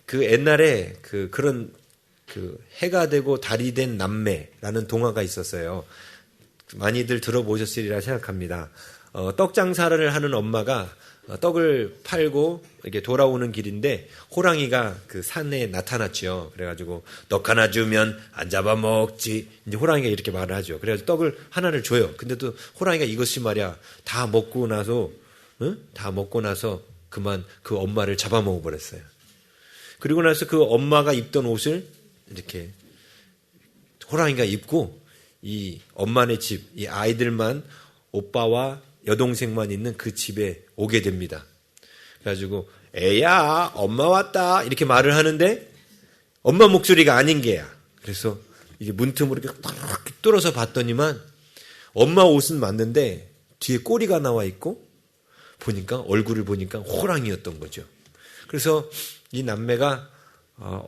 그 옛날에 그런 해가 되고 달이 된 남매라는 동화가 있었어요. 많이들 들어보셨으리라 생각합니다. 떡 장사를 하는 엄마가 떡을 팔고 이렇게 돌아오는 길인데 호랑이가 그 산에 나타났죠. 그래가지고 떡 하나 주면 안 잡아먹지. 이제 호랑이가 이렇게 말을 하죠. 그래가지고 떡을 하나를 줘요. 근데 또 호랑이가 이것이 말이야 다 먹고 나서 그만 그 엄마를 잡아먹어 버렸어요. 그리고 나서 그 엄마가 입던 옷을 이렇게 호랑이가 입고 이 엄마네 집, 이 아이들만 오빠와 여동생만 있는 그 집에 오게 됩니다. 그래가지고 애야 엄마 왔다 이렇게 말을 하는데 엄마 목소리가 아닌 게야. 그래서 이게 문틈으로 이렇게 딱 뚫어서 봤더니만 엄마 옷은 맞는데 뒤에 꼬리가 나와 있고 보니까 얼굴을 보니까 호랑이였던 거죠. 그래서 이 남매가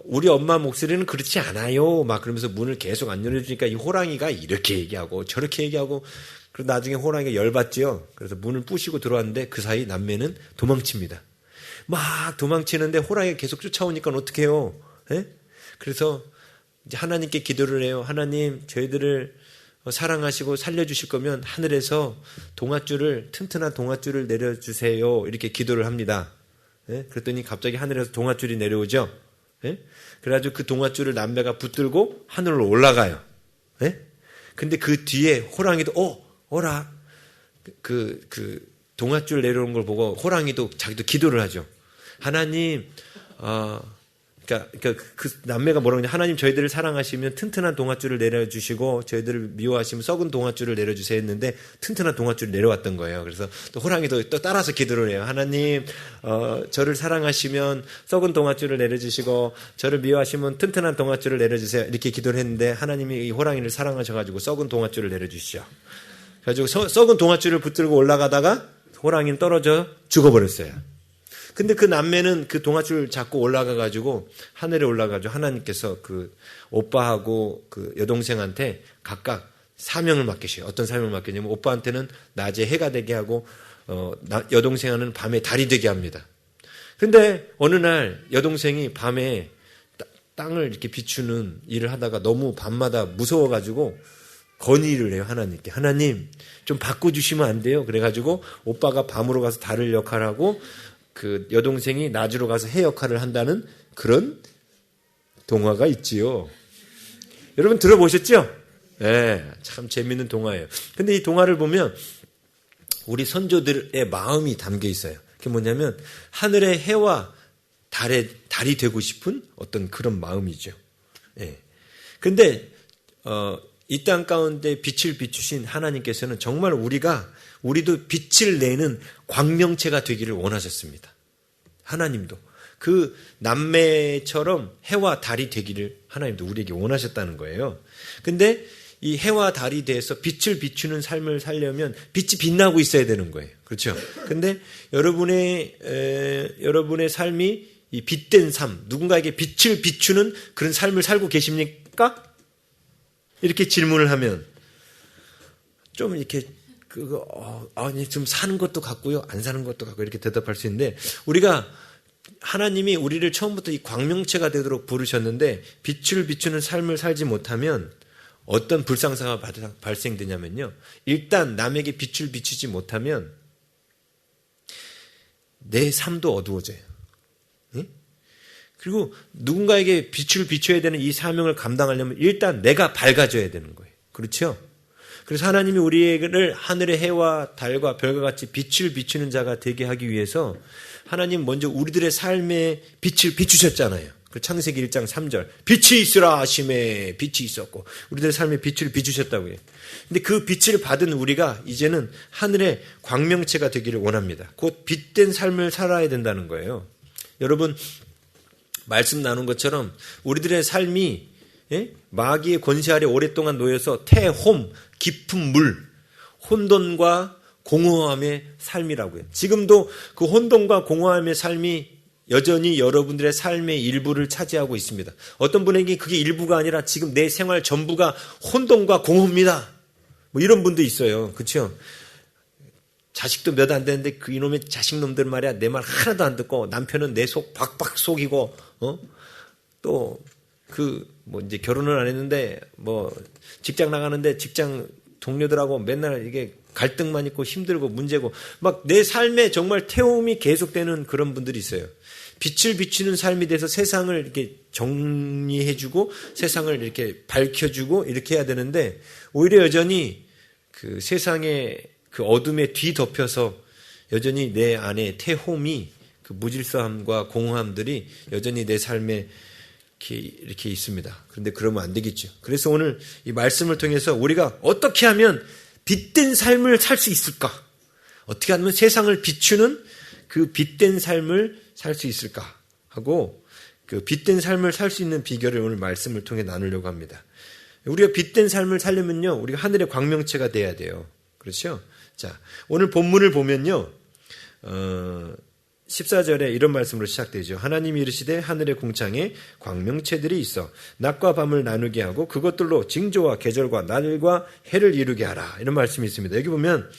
우리 엄마 목소리는 그렇지 않아요. 막 그러면서 문을 계속 안 열어주니까 이 호랑이가 이렇게 얘기하고 저렇게 얘기하고 그리고 나중에 호랑이가 열받지요. 그래서 문을 부시고 들어왔는데 그 사이 남매는 도망칩니다. 막 도망치는데 호랑이가 계속 쫓아오니까 어떻게 해요? 예? 그래서 이제 하나님께 기도를 해요. 하나님 저희들을 사랑하시고 살려주실 거면 하늘에서 튼튼한 동아줄을 내려주세요. 이렇게 기도를 합니다. 예? 그랬더니 갑자기 하늘에서 동아줄이 내려오죠. 예? 그래가지고 그 동아줄을 남매가 붙들고 하늘로 올라가요. 예? 근데 그 뒤에 호랑이도 어라 그 동아줄 내려오는 걸 보고 호랑이도 자기도 기도를 하죠. 하나님 그러니까 그 남매가 뭐라고 하냐, 하나님 저희들을 사랑하시면 튼튼한 동아줄을 내려주시고 저희들을 미워하시면 썩은 동아줄을 내려주세요 했는데 튼튼한 동아줄이 내려왔던 거예요. 그래서 또 호랑이도 또 따라서 기도를 해요. 하나님 저를 사랑하시면 썩은 동아줄을 내려주시고 저를 미워하시면 튼튼한 동아줄을 내려주세요. 이렇게 기도를 했는데 하나님이 이 호랑이를 사랑하셔가지고 썩은 동아줄을 내려주시죠. 그래가지고 썩은 동아줄을 붙들고 올라가다가 호랑이는 떨어져 죽어버렸어요. 근데 그 남매는 그 동아줄 잡고 올라가가지고 하늘에 올라가가지고 하나님께서 그 오빠하고 그 여동생한테 각각 사명을 맡기셔요. 어떤 사명을 맡기냐면 오빠한테는 낮에 해가 되게 하고 여동생은 밤에 달이 되게 합니다. 근데 어느 날 여동생이 밤에 땅을 이렇게 비추는 일을 하다가 너무 밤마다 무서워가지고 건의를 해요. 하나님께. 하나님 좀 바꿔주시면 안 돼요? 그래가지고 오빠가 밤으로 가서 달을 역할하고 그 여동생이 낮으로 가서 해 역할을 한다는 그런 동화가 있지요. 여러분 들어보셨죠? 네, 참 재밌는 동화예요. 근데 이 동화를 보면 우리 선조들의 마음이 담겨 있어요. 그게 뭐냐면 하늘의 해와 달이 되고 싶은 어떤 그런 마음이죠. 네. 근데 이 땅 가운데 빛을 비추신 하나님께서는 정말 우리도 빛을 내는 광명체가 되기를 원하셨습니다. 하나님도 그 남매처럼 해와 달이 되기를 하나님도 우리에게 원하셨다는 거예요. 근데 이 해와 달이 돼서 빛을 비추는 삶을 살려면 빛이 빛나고 있어야 되는 거예요. 그렇죠? 근데 여러분의 삶이 이 빛된 삶, 누군가에게 빛을 비추는 그런 삶을 살고 계십니까? 이렇게 질문을 하면 좀 이렇게 아니 좀 사는 것도 같고요, 안 사는 것도 같고 이렇게 대답할 수 있는데 우리가 하나님이 우리를 처음부터 이 광명체가 되도록 부르셨는데 빛을 비추는 삶을 살지 못하면 어떤 불상사가 발생되냐면요. 일단 남에게 빛을 비추지 못하면 내 삶도 어두워져요. 예? 그리고 누군가에게 빛을 비춰야 되는 이 사명을 감당하려면 일단 내가 밝아져야 되는 거예요. 그렇죠? 그래서 하나님이 우리를 하늘의 해와 달과 별과 같이 빛을 비추는 자가 되게 하기 위해서 하나님 먼저 우리들의 삶에 빛을 비추셨잖아요. 그 창세기 1장 3절 빛이 있으라 하심에 빛이 있었고 우리들의 삶에 빛을 비추셨다고요. 근데 그 빛을 받은 우리가 이제는 하늘의 광명체가 되기를 원합니다. 곧 빛된 삶을 살아야 된다는 거예요. 여러분 말씀 나눈 것처럼 우리들의 삶이 마귀의 권세 아래 오랫동안 놓여서 태홈, 깊은 물, 혼돈과 공허함의 삶이라고요. 지금도 그 혼돈과 공허함의 삶이 여전히 여러분들의 삶의 일부를 차지하고 있습니다. 어떤 분에게 그게 일부가 아니라 지금 내 생활 전부가 혼돈과 공허입니다. 뭐 이런 분도 있어요. 그렇죠? 자식도 몇 안 되는데 그 이놈의 자식놈들 말이야 내 말 하나도 안 듣고 남편은 내 속 박박 속이고 또 뭐 이제 결혼을 안 했는데 뭐 직장 나가는데 직장 동료들하고 맨날 이게 갈등만 있고 힘들고 문제고 막 내 삶에 정말 태움이 계속되는 그런 분들이 있어요. 빛을 비추는 삶이 돼서 세상을 이렇게 정리해주고 세상을 이렇게 밝혀주고 이렇게 해야 되는데 오히려 여전히 그 세상의 그 어둠에 뒤덮여서 여전히 내 안에 태홈이 그 무질서함과 공허함들이 여전히 내 삶에 이렇게 있습니다. 그런데 그러면 안 되겠죠. 그래서 오늘 이 말씀을 통해서 우리가 어떻게 하면 빛된 삶을 살 수 있을까? 어떻게 하면 세상을 비추는 그 빛된 삶을 살 수 있을까? 하고 그 빛된 삶을 살 수 있는 비결을 오늘 말씀을 통해 나누려고 합니다. 우리가 빛된 삶을 살려면요, 우리가 하늘의 광명체가 돼야 돼요. 그렇죠? 자, 오늘 본문을 보면요, 14절에 이런 말씀으로 시작되죠. 하나님이 이르시되 하늘의 궁창에 광명체들이 있어 낮과 밤을 나누게 하고 그것들로 징조와 계절과 날과 해를 이루게 하라. 이런 말씀이 있습니다. 여기 보면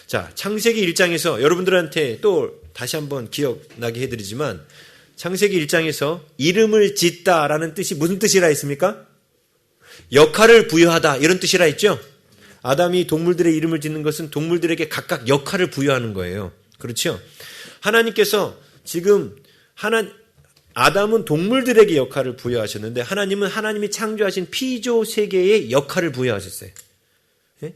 자, 창세기 1장에서 여러분들한테 또 다시 한번 기억나게 해드리지만 창세기 1장에서 이름을 짓다라는 뜻이 무슨 뜻이라 했습니까? 역할을 부여하다 이런 뜻이라 했죠. 아담이 동물들의 이름을 짓는 것은 동물들에게 각각 역할을 부여하는 거예요. 그렇죠? 하나님께서 지금 아담은 동물들에게 역할을 부여하셨는데 하나님은 하나님이 창조하신 피조 세계에 역할을 부여하셨어요. 예?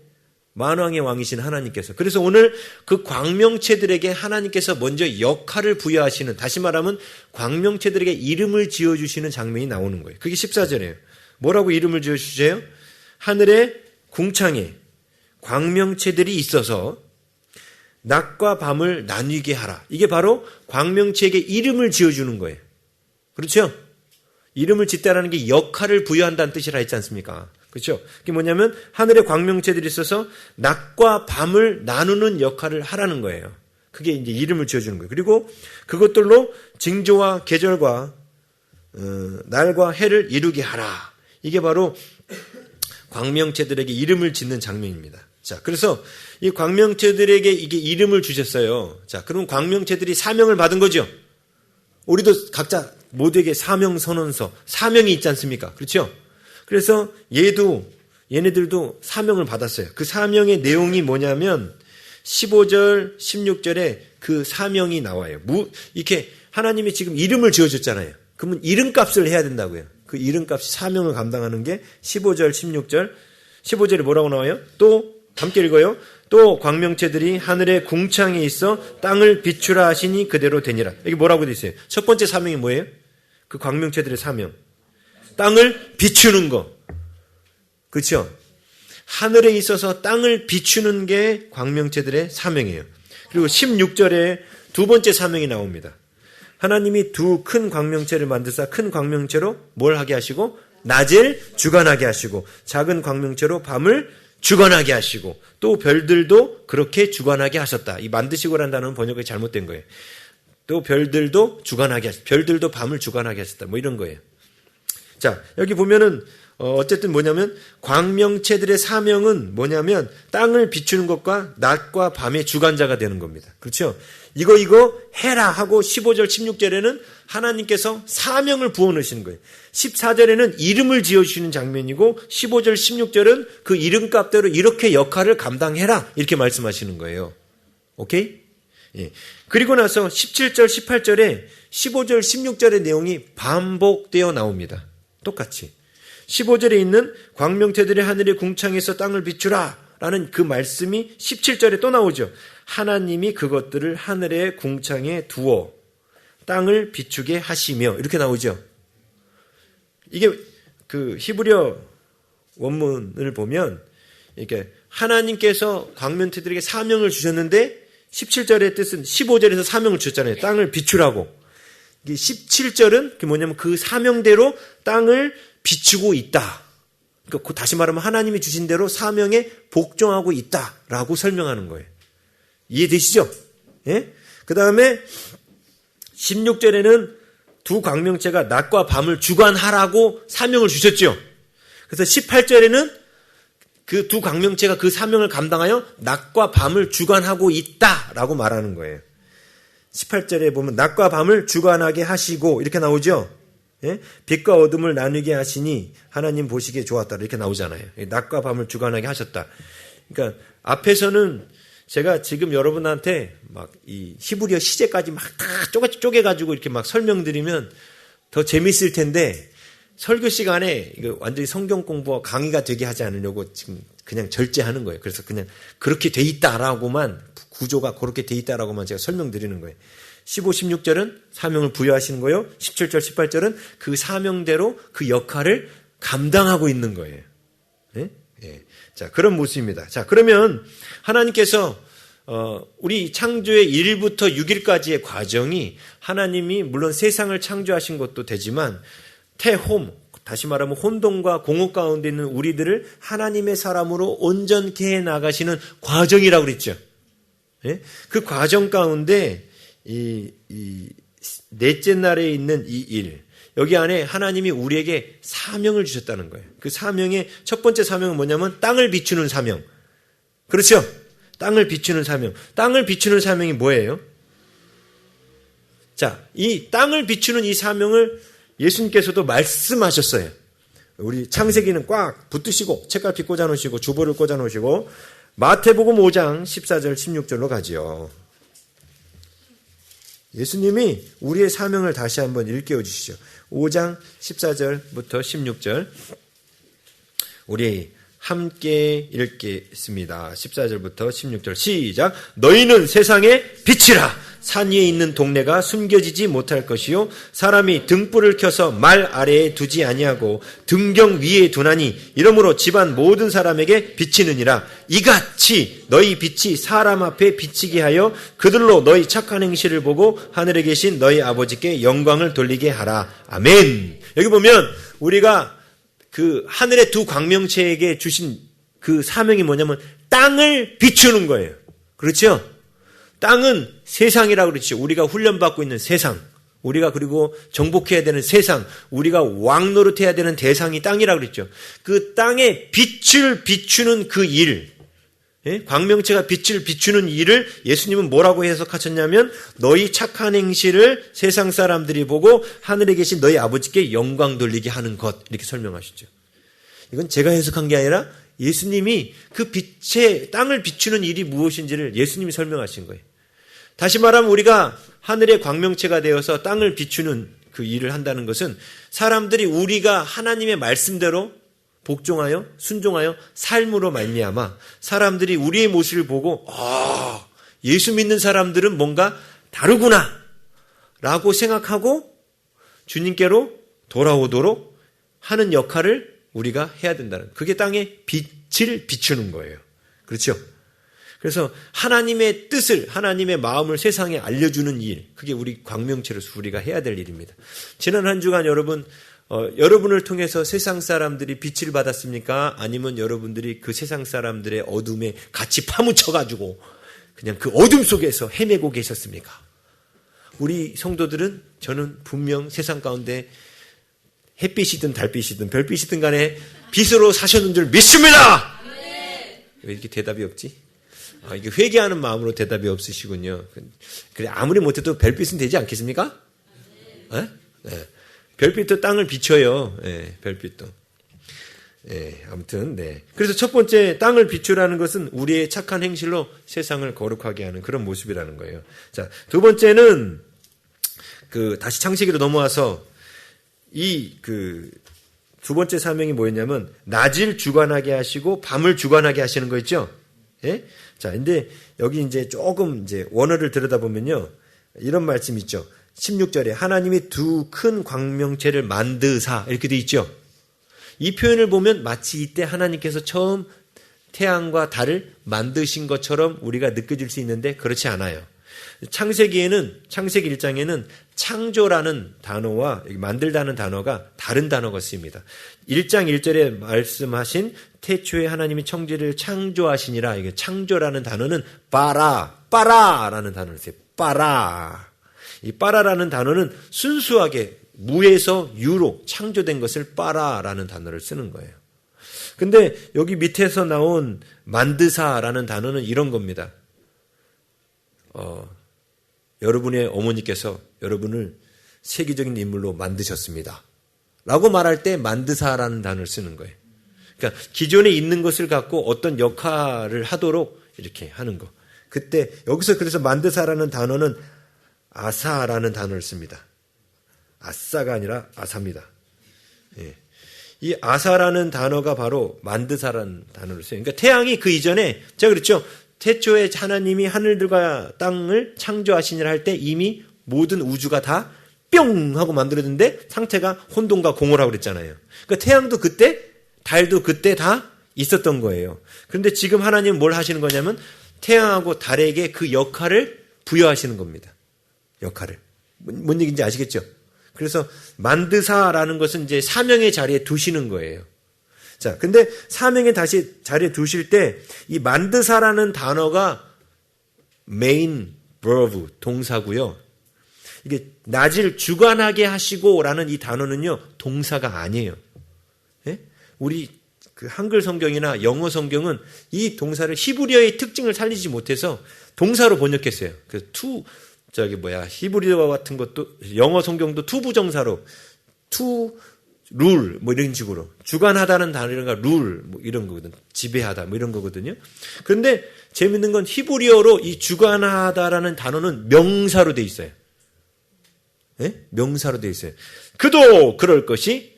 만왕의 왕이신 하나님께서. 그래서 오늘 그 광명체들에게 하나님께서 먼저 역할을 부여하시는, 다시 말하면 광명체들에게 이름을 지어주시는 장면이 나오는 거예요. 그게 14절이에요. 뭐라고 이름을 지어주세요? 하늘의 궁창에 광명체들이 있어서 낮과 밤을 나뉘게 하라. 이게 바로 광명체에게 이름을 지어주는 거예요. 그렇죠? 이름을 짓다라는 게 역할을 부여한다는 뜻이라 했지 않습니까? 그렇죠? 그게 뭐냐면 하늘에 광명체들이 있어서 낮과 밤을 나누는 역할을 하라는 거예요. 그게 이제 이름을 지어주는 거예요. 그리고 그것들로 징조와 계절과 날과 해를 이루게 하라. 이게 바로 광명체들에게 이름을 짓는 장면입니다. 자, 그래서 이 광명체들에게 이게 이름을 주셨어요. 자, 그럼 광명체들이 사명을 받은 거죠. 우리도 각자 모두에게 사명 선언서, 사명이 있지 않습니까? 그렇죠? 그래서 얘네들도 사명을 받았어요. 그 사명의 내용이 뭐냐면 15절, 16절에 그 사명이 나와요. 이렇게 하나님이 지금 이름을 지어줬잖아요. 그러면 이름값을 해야 된다고요. 그 이름값이 사명을 감당하는 게 15절, 16절. 15절에 뭐라고 나와요? 또 함께 읽어요. 또 광명체들이 하늘의 궁창에 있어 땅을 비추라 하시니 그대로 되니라. 여기 뭐라고 되어 있어요? 첫 번째 사명이 뭐예요? 그 광명체들의 사명. 땅을 비추는 거. 그렇죠? 하늘에 있어서 땅을 비추는 게 광명체들의 사명이에요. 그리고 16절에 두 번째 사명이 나옵니다. 하나님이 두 큰 광명체를 만드사 큰 광명체로 뭘 하게 하시고 낮을 주관하게 하시고 작은 광명체로 밤을 주관하게 하시고 또 별들도 그렇게 주관하게 하셨다. 이 만드시고라는 단어는 번역이 잘못된 거예요. 또 별들도 주관하게 하셨다. 별들도 밤을 주관하게 하셨다. 뭐 이런 거예요. 자, 여기 보면은 어쨌든 뭐냐면 광명체들의 사명은 뭐냐면 땅을 비추는 것과 낮과 밤의 주관자가 되는 겁니다. 그렇죠? 이거 해라 하고 15절 16절에는 하나님께서 사명을 부어넣으시는 거예요. 14절에는 이름을 지어주시는 장면이고 15절 16절은 그 이름값대로 이렇게 역할을 감당해라 이렇게 말씀하시는 거예요. 오케이? 예. 그리고 나서 17절 18절에 15절 16절의 내용이 반복되어 나옵니다. 똑같이 15절에 있는 광명체들의 하늘의 궁창에서 땅을 비추라 라는 그 말씀이 17절에 또 나오죠. 하나님이 그것들을 하늘의 궁창에 두어 땅을 비추게 하시며 이렇게 나오죠. 이게 그 히브리어 원문을 보면 이렇게 하나님께서 광명체들에게 사명을 주셨는데 17절의 뜻은 15절에서 사명을 주셨잖아요. 땅을 비추라고. 17절은 그게 뭐냐면 그 사명대로 땅을 비추고 있다. 그러니까 다시 말하면 하나님이 주신 대로 사명에 복종하고 있다라고 설명하는 거예요. 이해되시죠? 예? 그 다음에 16절에는 두 광명체가 낮과 밤을 주관하라고 사명을 주셨죠. 그래서 18절에는 그 두 광명체가 그 사명을 감당하여 낮과 밤을 주관하고 있다라고 말하는 거예요. 18절에 보면 낮과 밤을 주관하게 하시고 이렇게 나오죠. 예? 빛과 어둠을 나누게 하시니 하나님 보시기에 좋았다 이렇게 나오잖아요. 낮과 밤을 주관하게 하셨다. 그러니까 앞에서는 제가 지금 여러분한테 막 이 히브리어 시제까지 막 다 쪼개가지고 이렇게 막 설명드리면 더 재밌을 텐데 설교 시간에 이거 완전히 성경 공부와 강의가 되게 하지 않으려고 지금 그냥 절제하는 거예요. 그래서 그냥 그렇게 돼 있다라고만 구조가 그렇게 돼 있다라고만 제가 설명드리는 거예요. 15, 16절은 사명을 부여하시는 거예요. 17절, 18절은 그 사명대로 그 역할을 감당하고 있는 거예요. 네? 예. 자, 그런 모습입니다. 자, 그러면 하나님께서 우리 창조의 1일부터 6일까지의 과정이 하나님이 물론 세상을 창조하신 것도 되지만 태홈, 다시 말하면 혼돈과 공허 가운데 있는 우리들을 하나님의 사람으로 온전케 해 나가시는 과정이라고 그랬죠. 예? 그 과정 가운데 이 넷째 날에 있는 이 일, 여기 안에 하나님이 우리에게 사명을 주셨다는 거예요. 그 사명의 첫 번째 사명은 뭐냐면 땅을 비추는 사명. 그렇죠? 땅을 비추는 사명. 땅을 비추는 사명이 뭐예요? 자, 이 땅을 비추는 이 사명을 예수님께서도 말씀하셨어요. 우리 창세기는 꽉 붙드시고 책갈피 꽂아놓으시고 주보를 꽂아놓으시고 마태복음 5장 14절 16절로 가지요. 예수님이 우리의 사명을 다시 한번 일깨워 주시죠. 5장 14절부터 16절 우리 함께 읽겠습니다. 14절부터 16절 시작. 너희는 세상의 빛이라. 산 위에 있는 동네가 숨겨지지 못할 것이요 사람이 등불을 켜서 말 아래에 두지 아니하고 등경 위에 두나니 이러므로 집안 모든 사람에게 비치느니라. 이같이 너희 빛이 사람 앞에 비치게 하여 그들로 너희 착한 행실을 보고 하늘에 계신 너희 아버지께 영광을 돌리게 하라. 아멘. 여기 보면 우리가 그 하늘의 두 광명체에게 주신 그 사명이 뭐냐면 땅을 비추는 거예요. 그렇죠? 땅은 세상이라고 그렇죠. 우리가 훈련받고 있는 세상, 우리가 그리고 정복해야 되는 세상, 우리가 왕노릇해야 되는 대상이 땅이라고 그랬죠. 그 땅에 빛을 비추는 그 일, 예? 광명체가 빛을 비추는 일을 예수님은 뭐라고 해석하셨냐면 너희 착한 행실을 세상 사람들이 보고 하늘에 계신 너희 아버지께 영광 돌리게 하는 것 이렇게 설명하시죠. 이건 제가 해석한 게 아니라 예수님이 그 빛의 땅을 비추는 일이 무엇인지를 예수님이 설명하신 거예요. 다시 말하면 우리가 하늘의 광명체가 되어서 땅을 비추는 그 일을 한다는 것은 사람들이 우리가 하나님의 말씀대로 복종하여 순종하여 삶으로 말미암아 사람들이 우리의 모습을 보고 예수 믿는 사람들은 뭔가 다르구나 라고 생각하고 주님께로 돌아오도록 하는 역할을 우리가 해야 된다는, 그게 땅에 빛을 비추는 거예요. 그렇죠? 그래서 하나님의 뜻을, 하나님의 마음을 세상에 알려주는 일, 그게 우리 광명체로서 우리가 해야 될 일입니다. 지난 한 주간 여러분을 통해서 세상 사람들이 빛을 받았습니까? 아니면 여러분들이 그 세상 사람들의 어둠에 같이 파묻혀가지고 그냥 그 어둠 속에서 헤매고 계셨습니까? 우리 성도들은 저는 분명 세상 가운데 햇빛이든 달빛이든 별빛이든 간에 빛으로 사셨는 줄 믿습니다! 왜 이렇게 대답이 없지? 이게 회개하는 마음으로 대답이 없으시군요. 그래, 아무리 못해도 별빛은 되지 않겠습니까? 네? 네. 별빛도 땅을 비춰요. 네, 별빛도. 네, 아무튼, 네. 그래서 첫 번째 땅을 비추라는 것은 우리의 착한 행실로 세상을 거룩하게 하는 그런 모습이라는 거예요. 자, 두 번째는 다시 창세기로 넘어와서 두 번째 사명이 뭐였냐면 낮을 주관하게 하시고 밤을 주관하게 하시는 거 있죠? 예? 자, 근데 여기 이제 조금 이제 원어를 들여다보면요. 이런 말씀 있죠. 16절에 하나님이 두 큰 광명체를 만드사 이렇게 돼 있죠. 이 표현을 보면 마치 이때 하나님께서 처음 태양과 달을 만드신 것처럼 우리가 느껴질 수 있는데 그렇지 않아요. 창세기 1장에는 창조라는 단어와 만들다는 단어가 다른 단어가 쓰입니다. 1장 1절에 말씀하신 태초에 하나님이 천지를 창조하시니라. 이게 창조라는 단어는 빠라라는 단어를 써요. 빠라. 이 빠라라는 단어는 순수하게 무에서 유로 창조된 것을 빠라라는 단어를 쓰는 거예요. 근데 여기 밑에서 나온 만드사라는 단어는 이런 겁니다. 여러분의 어머니께서 여러분을 세계적인 인물로 만드셨습니다. 라고 말할 때 만드사라는 단어를 쓰는 거예요. 그러니까 기존에 있는 것을 갖고 어떤 역할을 하도록 이렇게 하는 거. 그때 여기서 그래서 만드사라는 단어는 아사라는 단어를 씁니다. 아싸가 아니라 아사입니다. 예. 이 아사라는 단어가 바로 만드사라는 단어를 써요. 그러니까 태양이 그 이전에 제가 그랬죠. 태초에 하나님이 하늘들과 땅을 창조하시니라 할 때 이미 모든 우주가 다 뿅 하고 만들어졌는데 상태가 혼돈과 공허라고 그랬잖아요. 그러니까 태양도 그때, 달도 그때 다 있었던 거예요. 그런데 지금 하나님은 뭘 하시는 거냐면 태양하고 달에게 그 역할을 부여하시는 겁니다. 역할을. 뭔 얘기인지 아시겠죠? 그래서 만드사라는 것은 이제 사명의 자리에 두시는 거예요. 자, 근데 사명의 다시 자리에 두실 때 이 만드사라는 단어가 메인 verb 동사고요. 이게 낮을 주관하게 하시고라는 이 단어는요 동사가 아니에요. 예? 우리 그 한글 성경이나 영어 성경은 이 동사를 히브리어의 특징을 살리지 못해서 동사로 번역했어요. 그 히브리어 같은 것도 영어 성경도 투부정사로 룰 뭐 이런 식으로 주관하다는 단어가 룰 뭐 이런 거거든. 지배하다 뭐 이런 거거든요. 그런데 재밌는 건 히브리어로 이 주관하다라는 단어는 명사로 돼 있어요. 예? 명사로 돼 있어요. 그도 그럴 것이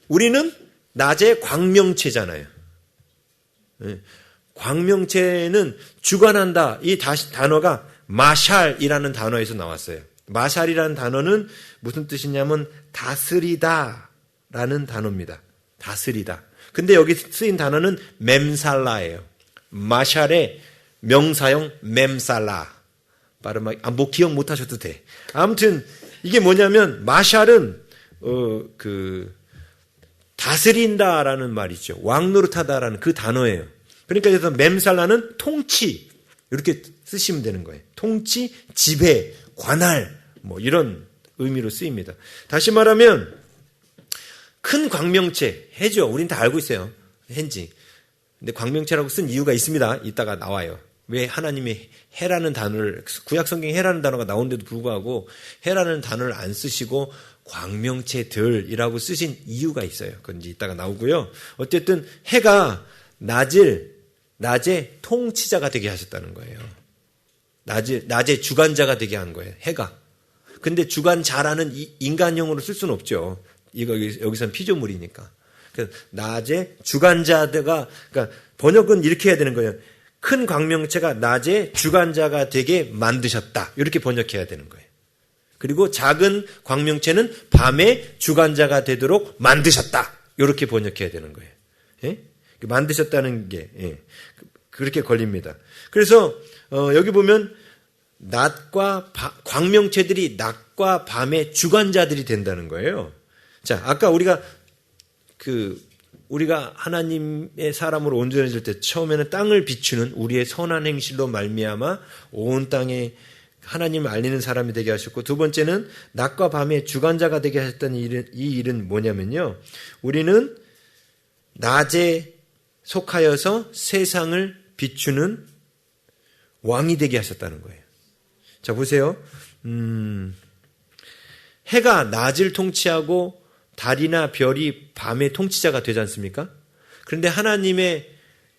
우리는 낮의 광명체잖아요. 예. 광명체는 주관한다. 이 단어가 마샬이라는 단어에서 나왔어요. 마샬이라는 단어는 무슨 뜻이냐면 다스리다라는 단어입니다. 다스리다. 근데 여기 쓰인 단어는 mem살라예요. 마샬의 명사형 mem살라. 발음하기 뭐 기억 못 하셔도 돼. 아무튼 이게 뭐냐면 마샬은 다스린다라는 말이죠. 왕노릇하다라는 그 단어예요. 그러니까 그래서 mem살라는 통치 이렇게 쓰시면 되는 거예요. 통치, 지배, 관할 뭐 이런 의미로 쓰입니다. 다시 말하면 큰 광명체 해죠. 우린 다 알고 있어요. 해인지. 근데 광명체라고 쓴 이유가 있습니다. 이따가 나와요. 왜 하나님이 해라는 단어를 구약 성경에 해라는 단어가 나오는데도 불구하고 해라는 단어를 안 쓰시고 광명체들이라고 쓰신 이유가 있어요. 그건 이제 이따가 나오고요. 어쨌든 해가 낮의 통치자가 되게 하셨다는 거예요. 낮의 주관자가 되게 한 거예요. 해가. 근데 주관자라는 인간형으로 쓸 수는 없죠. 이거 여기서는 피조물이니까. 낮의 주관자가 그러니까 번역은 이렇게 해야 되는 거예요. 큰 광명체가 낮의 주관자가 되게 만드셨다. 이렇게 번역해야 되는 거예요. 그리고 작은 광명체는 밤의 주관자가 되도록 만드셨다. 이렇게 번역해야 되는 거예요. 예? 만드셨다는 게 그렇게 걸립니다. 그래서 여기 보면 광명체들이 낮과 밤의 주관자들이 된다는 거예요. 자, 아까 우리가 하나님의 사람으로 온전해질 때 처음에는 땅을 비추는 우리의 선한 행실로 말미암아 온 땅에 하나님을 알리는 사람이 되게 하셨고, 두 번째는 낮과 밤의 주관자가 되게 하셨던 이 일은 뭐냐면요. 우리는 낮에 속하여서 세상을 비추는 왕이 되게 하셨다는 거예요. 자, 보세요. 해가 낮을 통치하고 달이나 별이 밤의 통치자가 되지 않습니까? 그런데 하나님의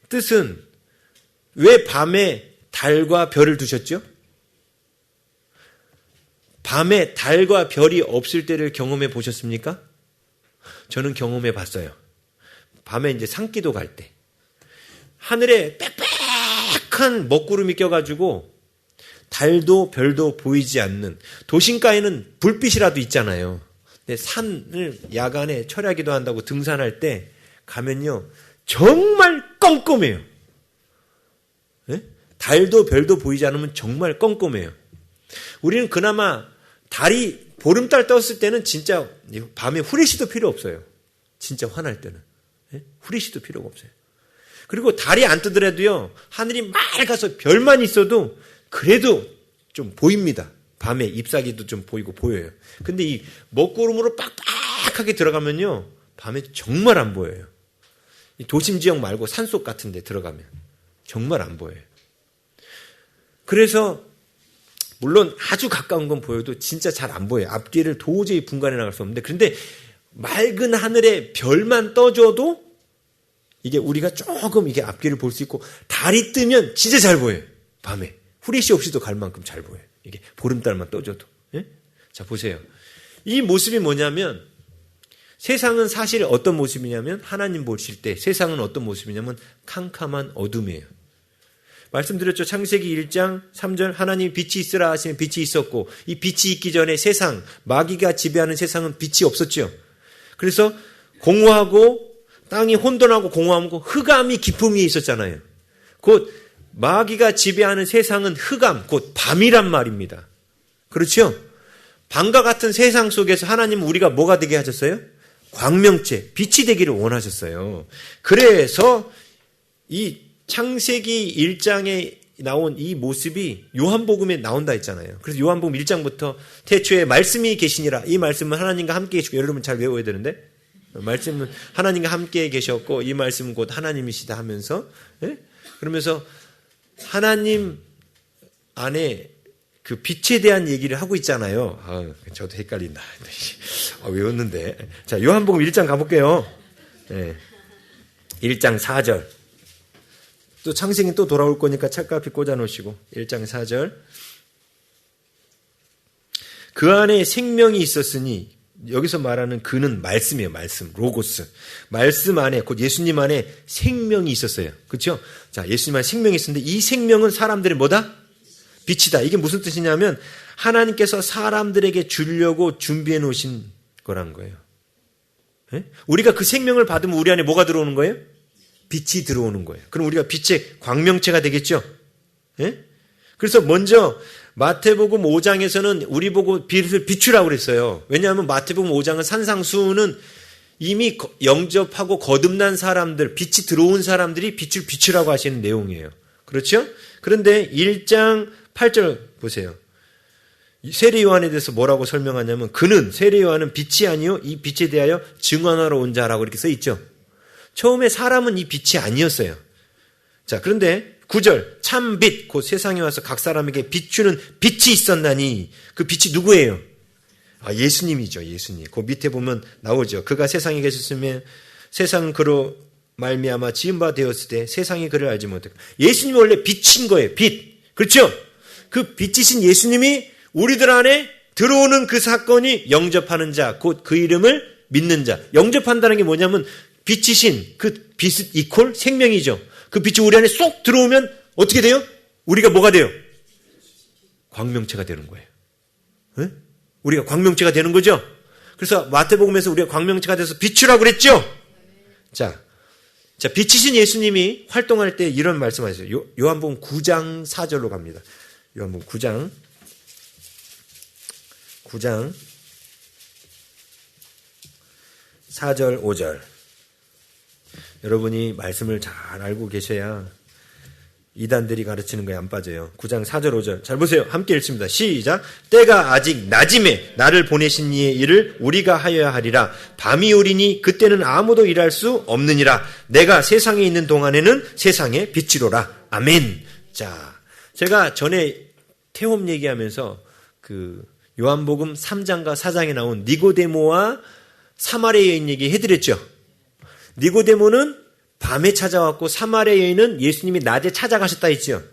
뜻은 왜 밤에 달과 별을 두셨죠? 밤에 달과 별이 없을 때를 경험해 보셨습니까? 저는 경험해 봤어요. 밤에 이제 산기도 갈 때. 하늘에 빽빽한 먹구름이 껴가지고 달도 별도 보이지 않는, 도심가에는 불빛이라도 있잖아요. 근데 산을 야간에 철야기도 한다고 등산할 때 가면요 정말 껌껌해요. 네? 달도 별도 보이지 않으면 정말 껌껌해요. 우리는 그나마 달이 보름달 떴을 때는 진짜 밤에 후레쉬도 필요 없어요. 진짜 화날 때는 네? 후레쉬도 필요가 없어요. 그리고 달이 안 뜨더라도요 하늘이 맑아서 별만 있어도 그래도 좀 보입니다. 밤에 잎사귀도 좀 보이고 보여요. 근데 이 먹구름으로 빡빡하게 들어가면요 밤에 정말 안 보여요. 도심 지역 말고 산속 같은 데 들어가면 정말 안 보여요. 그래서 물론 아주 가까운 건 보여도 진짜 잘 안 보여요. 앞뒤를 도저히 분간해 나갈 수 없는데, 그런데 맑은 하늘에 별만 떠줘도 이게 우리가 조금 이게 앞길을 볼 수 있고, 달이 뜨면 진짜 잘 보여요. 밤에 후레쉬 없이도 갈 만큼 잘 보여요. 이게 보름달만 떠줘도. 예? 자, 보세요. 이 모습이 뭐냐면, 세상은 사실 어떤 모습이냐면, 하나님 보실 때 세상은 어떤 모습이냐면 캄캄한 어둠이에요. 말씀드렸죠. 창세기 1장 3절 하나님이 빛이 있으라 하시면 빛이 있었고, 이 빛이 있기 전에 세상, 마귀가 지배하는 세상은 빛이 없었죠. 그래서 공허하고 땅이 혼돈하고 공허하고 흑암이 깊음 위에 있었잖아요. 곧 마귀가 지배하는 세상은 흑암, 곧 밤이란 말입니다. 그렇죠? 밤과 같은 세상 속에서 하나님은 우리가 뭐가 되게 하셨어요? 광명체, 빛이 되기를 원하셨어요. 그래서 이 창세기 1장에 나온 이 모습이 요한복음에 나온다 했잖아요. 그래서 요한복음 1장부터 태초에 말씀이 계시니라, 이 말씀은 하나님과 함께 계시고, 여러분 잘 외워야 되는데, 말씀은 하나님과 함께 계셨고 이 말씀은 곧 하나님이시다 하면서, 예? 그러면서 하나님 안에 그 빛에 대한 얘기를 하고 있잖아요. 저도 헷갈린다. 외웠는데. 자, 요한복음 1장 가볼게요. 예. 1장 4절. 또 창세기 또 돌아올 거니까 책갈피 꽂아 놓으시고 1장 4절. 그 안에 생명이 있었으니, 여기서 말하는 그는 말씀이에요. 말씀, 로고스. 말씀 안에, 곧 예수님 안에 생명이 있었어요. 그렇죠? 자, 예수님 안에 생명이 있었는데 이 생명은 사람들의 뭐다? 빛이다. 이게 무슨 뜻이냐면 하나님께서 사람들에게 주려고 준비해 놓으신 거란 거예요. 예? 우리가 그 생명을 받으면 우리 안에 뭐가 들어오는 거예요? 빛이 들어오는 거예요. 그럼 우리가 빛의 광명체가 되겠죠? 예? 그래서 먼저 마태복음 5장에서는 우리 보고 빛을 비추라고 그랬어요. 왜냐하면 마태복음 5장은 산상수훈은 이미 영접하고 거듭난 사람들, 빛이 들어온 사람들이 빛을 비추라고 하시는 내용이에요. 그렇죠? 그런데 1장 8절 보세요. 세례 요한에 대해서 뭐라고 설명하냐면, 그는, 세례 요한은 빛이 아니요 이 빛에 대하여 증언하러 온 자라고 이렇게 써 있죠. 처음에 사람은 이 빛이 아니었어요. 자, 그런데 9절, 참 빛, 곧 세상에 와서 각 사람에게 비추는 빛이 있었나니, 그 빛이 누구예요? 예수님이죠, 예수님. 그 밑에 보면 나오죠. 그가 세상에 계셨으면 세상은 그로 말미암아 지은 바 되었을 때 세상이 그를 알지 못했고, 예수님이 원래 빛인 거예요. 빛. 그렇죠? 그 빛이신 예수님이 우리들 안에 들어오는 그 사건이 영접하는 자, 곧 그 이름을 믿는 자. 영접한다는 게 뭐냐면 빛이신 그 빛 이퀄 생명이죠. 그 빛이 우리 안에 쏙 들어오면 어떻게 돼요? 우리가 뭐가 돼요? 광명체가 되는 거예요. 네? 우리가 광명체가 되는 거죠. 그래서 마태복음에서 우리가 광명체가 돼서 비추라고 그랬죠. 자, 빛이신 예수님이 활동할 때 이런 말씀하셨어요. 요한복음 9장 4절로 갑니다. 요한복음 9장 4절 5절. 여러분이 말씀을 잘 알고 계셔야 이단들이 가르치는 거에 안 빠져요. 9장 4절 5절. 잘 보세요. 함께 읽습니다. 시작. 때가 아직 낮임에 나를 보내신 이의 일을 우리가 하여야 하리라. 밤이 오리니 그때는 아무도 일할 수 없느니라. 내가 세상에 있는 동안에는 세상의 빛이로라. 아멘. 자, 제가 전에 태홈 얘기하면서 그 요한복음 3장과 4장에 나온 니고데모와 사마리아 여인 얘기 해드렸죠. 니고데모는 밤에 찾아왔고 사마리아 여인은 예수님이 낮에 찾아가셨다 했죠.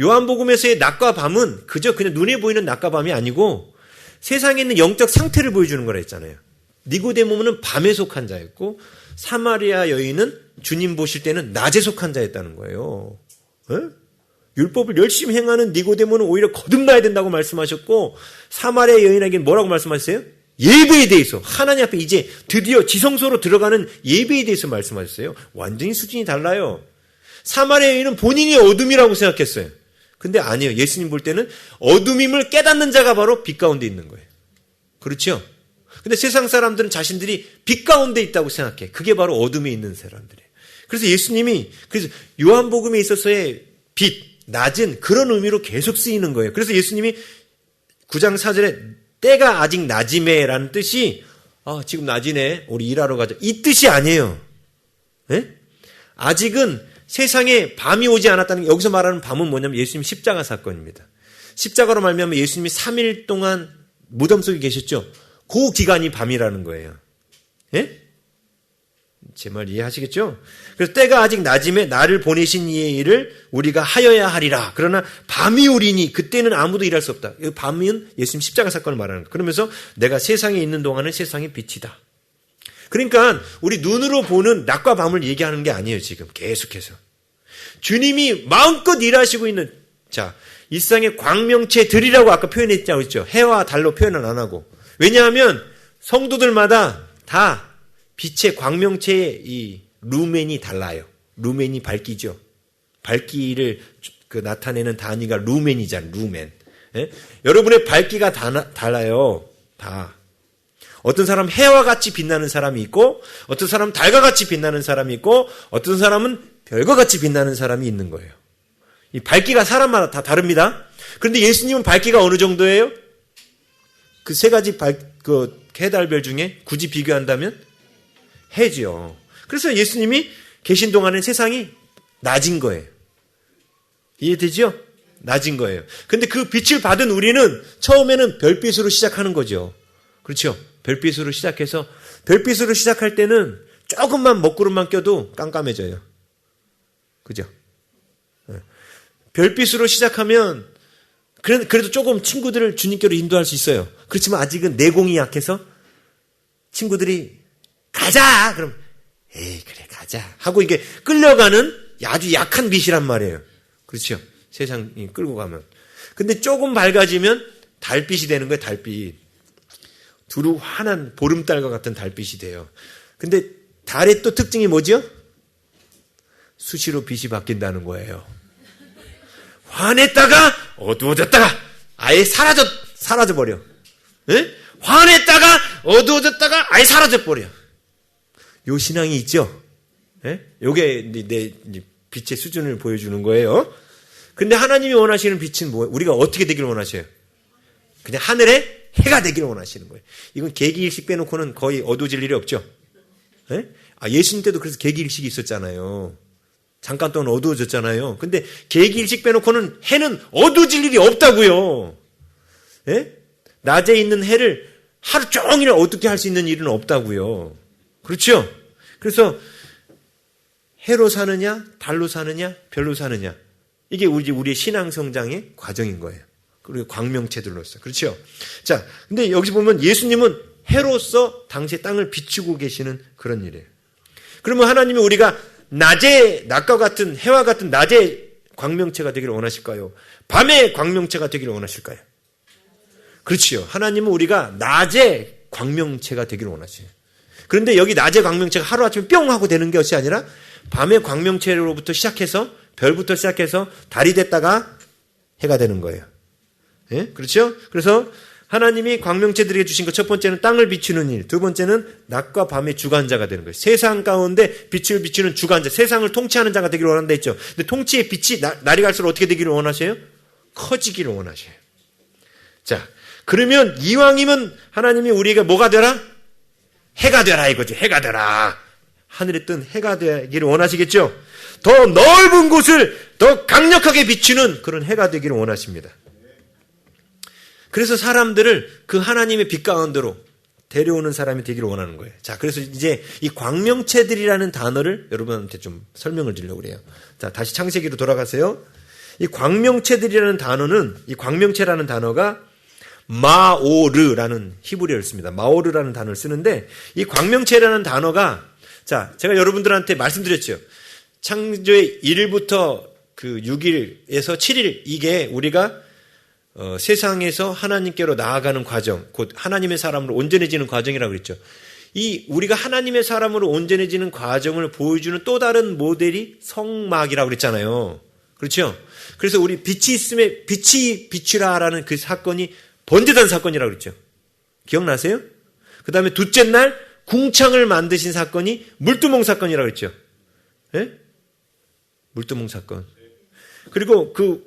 요한복음에서의 낮과 밤은 그저 그냥 눈에 보이는 낮과 밤이 아니고 세상에 있는 영적 상태를 보여주는 거라 했잖아요. 니고데모는 밤에 속한 자였고 사마리아 여인은 주님 보실 때는 낮에 속한 자였다는 거예요. 에? 율법을 열심히 행하는 니고데모는 오히려 거듭나야 된다고 말씀하셨고, 사마리아 여인에게는 뭐라고 말씀하셨어요? 예배에 대해서, 하나님 앞에 이제 드디어 지성소로 들어가는 예배에 대해서 말씀하셨어요. 완전히 수준이 달라요. 사마리아 여인은 본인이 어둠이라고 생각했어요. 근데 아니에요. 예수님 볼 때는 어둠임을 깨닫는 자가 바로 빛 가운데 있는 거예요. 그렇죠? 근데 세상 사람들은 자신들이 빛 가운데 있다고 생각해. 그게 바로 어둠에 있는 사람들이에요. 그래서 예수님이, 그래서 요한복음에 있어서의 빛, 낮은 그런 의미로 계속 쓰이는 거예요. 그래서 예수님이 9장 4절에 때가 아직 낮이매라는 뜻이 지금 낮이네 우리 일하러 가자 이 뜻이 아니에요. 네? 아직은 세상에 밤이 오지 않았다는 게, 여기서 말하는 밤은 뭐냐면 예수님 십자가 사건입니다. 십자가로 말미암아 예수님이 3일 동안 무덤 속에 계셨죠. 그 기간이 밤이라는 거예요. 예? 제 말 이해하시겠죠? 그래서 때가 아직 낮음에 나를 보내신 이의 일을 우리가 하여야 하리라. 그러나 밤이 오리니 그때는 아무도 일할 수 없다. 밤은 예수님 십자가 사건을 말하는 거예요. 그러면서 내가 세상에 있는 동안은 세상의 빛이다. 그러니까 우리 눈으로 보는 낮과 밤을 얘기하는 게 아니에요. 지금 계속해서 주님이 마음껏 일하시고 있는, 자, 일상의 광명체들이라고 아까 표현했자고 했죠. 해와 달로 표현은 안 하고. 왜냐하면 성도들마다 다 빛의 광명체의 이 루멘이 달라요. 루멘이 밝기죠. 밝기를 나타내는 단위가 루멘이잖아요. 루멘. 예? 여러분의 밝기가 달라요. 다. 어떤 사람은 해와 같이 빛나는 사람이 있고, 어떤 사람은 달과 같이 빛나는 사람이 있고, 어떤 사람은 별과 같이 빛나는 사람이 있는 거예요. 이 밝기가 사람마다 다 다릅니다. 그런데 예수님은 밝기가 어느 정도예요? 그 세 가지 해, 달, 별 중에 굳이 비교한다면 해죠. 그래서 예수님이 계신 동안에 세상이 낮은 거예요. 이해되죠? 낮은 거예요. 근데 그 빛을 받은 우리는 처음에는 별빛으로 시작하는 거죠. 그렇죠? 별빛으로 시작해서, 별빛으로 시작할 때는 조금만 먹구름만 껴도 깜깜해져요. 그죠? 별빛으로 시작하면 그래도 조금 친구들을 주님께로 인도할 수 있어요. 그렇지만 아직은 내공이 약해서 친구들이 가자! 그럼 에이 그래 가자 하고 이게 끌려가는 아주 약한 빛이란 말이에요. 그렇죠? 세상이 끌고 가면. 근데 조금 밝아지면 달빛이 되는 거예요. 달빛. 두루 환한 보름달과 같은 달빛이 돼요. 근데 달의 또 특징이 뭐죠? 수시로 빛이 바뀐다는 거예요. 환했다가 어두워졌다가 아예 사라져버려. 예? 환했다가 어두워졌다가 아예 사라져버려. 요 신앙이 있죠? 예? 요게 내 빛의 수준을 보여주는 거예요. 근데 하나님이 원하시는 빛은 뭐예요? 우리가 어떻게 되기를 원하셔요? 그냥 하늘에 해가 되기를 원하시는 거예요. 이건 계기일식 빼놓고는 거의 어두워질 일이 없죠? 예? 예수님 때도 그래서 계기일식이 있었잖아요. 잠깐 동안 어두워졌잖아요. 근데 계기일식 빼놓고는 해는 어두워질 일이 없다고요. 예? 낮에 있는 해를 하루 종일 어둡게 할 수 있는 일은 없다고요. 그렇죠? 그래서 해로 사느냐, 달로 사느냐, 별로 사느냐. 이게 우리의 신앙 성장의 과정인 거예요. 그리고 광명체들로서. 그렇죠? 자, 근데 여기서 보면 예수님은 해로서 당시의 땅을 비추고 계시는 그런 일이에요. 그러면 하나님이 우리가 낮과 같은, 해와 같은 낮의 광명체가 되기를 원하실까요? 밤의 광명체가 되기를 원하실까요? 그렇지요. 하나님은 우리가 낮의 광명체가 되기를 원하세요. 그런데 여기 낮의 광명체가 하루아침에 뿅 하고 되는 것이 아니라 밤의 광명체로부터 시작해서, 별부터 시작해서 달이 됐다가 해가 되는 거예요. 예? 그렇죠? 그래서 하나님이 광명체들에게 주신 것, 첫 번째는 땅을 비추는 일, 두 번째는 낮과 밤의 주관자가 되는 거예요. 세상 가운데 빛을 비추는 주관자, 세상을 통치하는 자가 되기를 원한다 했죠. 근데 통치의 빛이 날이 갈수록 어떻게 되기를 원하세요? 커지기를 원하셔요. 자, 그러면 이왕이면 하나님이 우리가 뭐가 되라? 해가 되라 이거죠. 해가 되라. 하늘에 뜬 해가 되기를 원하시겠죠? 더 넓은 곳을 더 강력하게 비추는 그런 해가 되기를 원하십니다. 그래서 사람들을 그 하나님의 빛 가운데로 데려오는 사람이 되기를 원하는 거예요. 자, 그래서 이제 이 광명체들이라는 단어를 여러분한테 좀 설명을 드리려고 그래요. 자, 다시 창세기로 돌아가세요. 이 광명체들이라는 단어는, 이 광명체라는 단어가 마오르라는 히브리어를 씁니다. 마오르라는 단어를 쓰는데, 이 광명체라는 단어가, 자, 제가 여러분들한테 말씀드렸죠. 창조의 1일부터 그 6일에서 7일, 이게 우리가 세상에서 하나님께로 나아가는 과정, 곧 하나님의 사람으로 온전해지는 과정이라고 그랬죠. 이 우리가 하나님의 사람으로 온전해지는 과정을 보여주는 또 다른 모델이 성막이라고 그랬잖아요. 그렇죠? 그래서 우리 빛이 있음에 빛이 비추라라는 그 사건이 번제단 사건이라고 그랬죠. 기억나세요? 그 다음에 둘째 날 궁창을 만드신 사건이 물두멍 사건이라고 그랬죠. 예? 물두멍 사건. 그리고 그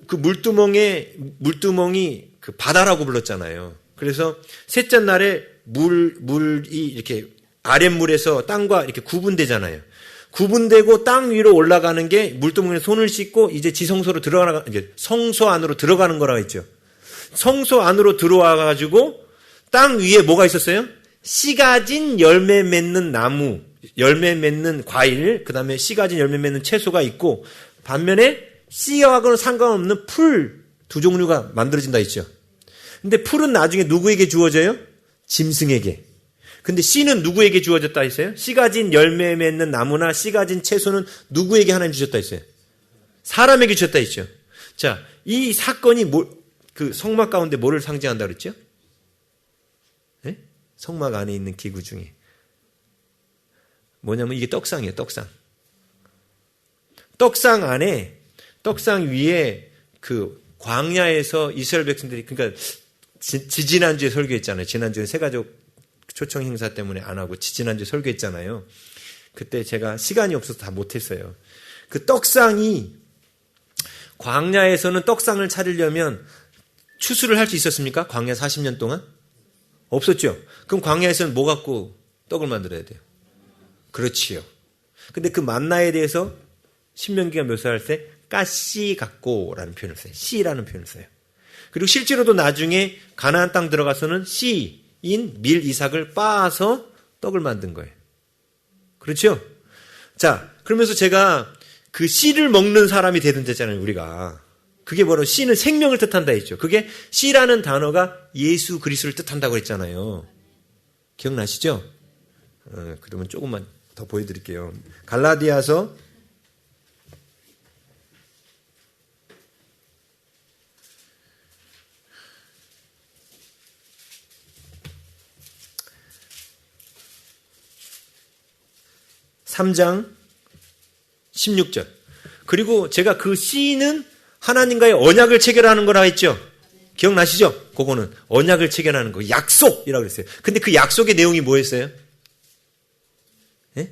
물두멍이 그 바다라고 불렀잖아요. 그래서 셋째 날에 물이 이렇게 아랫물에서 땅과 이렇게 구분되잖아요. 구분되고 땅 위로 올라가는 게 물두멍에 손을 씻고 이제 지성소로 이제 성소 안으로 들어가는 거라고 했죠. 성소 안으로 들어와 가지고 땅 위에 뭐가 있었어요? 씨 가진 열매 맺는 나무, 열매 맺는 과일, 그다음에 씨 가진 열매 맺는 채소가 있고 반면에 씨하고는 상관없는 풀 두 종류가 만들어진다 했죠. 근데 풀은 나중에 누구에게 주어져요? 짐승에게. 근데 씨는 누구에게 주어졌다 했어요? 씨 가진 열매 맺는 나무나 씨 가진 채소는 누구에게 하나님 주셨다 했어요? 사람에게 주셨다 했죠. 자, 이 사건이 그 성막 가운데 뭐를 상징한다 그랬죠? 네? 성막 안에 있는 기구 중에 뭐냐면 이게 떡상이에요. 떡상. 떡상 위에 그 광야에서 이스라엘 백성들이 그러니까 지지난주에 설교했잖아요. 지난주에 새가족 초청 행사 때문에 안 하고 지지난주에 설교했잖아요. 그때 제가 시간이 없어서 다 못했어요. 그 떡상이 광야에서는 떡상을 차리려면 추수를 할 수 있었습니까? 광야 40년 동안? 없었죠. 그럼 광야에서는 뭐 갖고 떡을 만들어야 돼요? 그렇지요. 근데 그 만나에 대해서 신명기가 묘사할 때 가씨 갖고라는 표현을 써요. 씨라는 표현을 써요. 그리고 실제로도 나중에 가나안 땅 들어가서는 씨인 밀 이삭을 빻아서 떡을 만든 거예요. 그렇죠? 자, 그러면서 제가 그 씨를 먹는 사람이 되는 데잖아요, 우리가. 그게 바로 씨는 생명을 뜻한다 했죠. 그게 씨라는 단어가 예수 그리스도를 뜻한다고 했잖아요. 기억나시죠? 그러면 조금만 더 보여드릴게요. 갈라디아서 3장 16절. 그리고 제가 그 씨는 하나님과의 언약을 체결하는 거라 했죠. 기억나시죠? 그거는 언약을 체결하는 거, 약속이라고 그랬어요. 근데 그 약속의 내용이 뭐였어요? 예?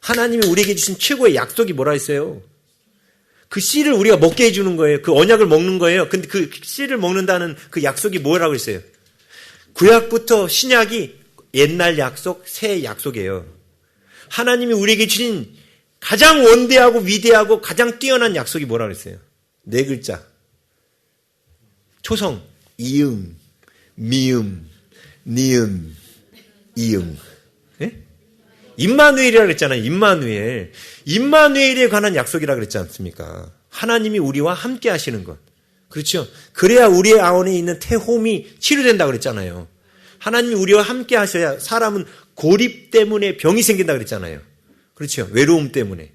하나님이 우리에게 주신 최고의 약속이 뭐라 했어요? 그 씨를 우리가 먹게 해주는 거예요. 그 언약을 먹는 거예요. 근데 그 씨를 먹는다는 그 약속이 뭐라고 했어요? 구약부터 신약이 옛날 약속, 새 약속이에요. 하나님이 우리에게 주신 가장 원대하고 위대하고 가장 뛰어난 약속이 뭐라 그랬어요? 4글자. 초성, 이응, 미음, 니은, 이응. 예? 임마누엘이라고 그랬잖아요. 임마누엘. 임마누엘에 관한 약속이라고 그랬지 않습니까? 하나님이 우리와 함께 하시는 것. 그렇죠? 그래야 우리의 안에 있는 태홈이 치료된다고 그랬잖아요. 하나님이 우리와 함께 하셔야 사람은 고립 때문에 병이 생긴다고 그랬잖아요. 그렇죠? 외로움 때문에.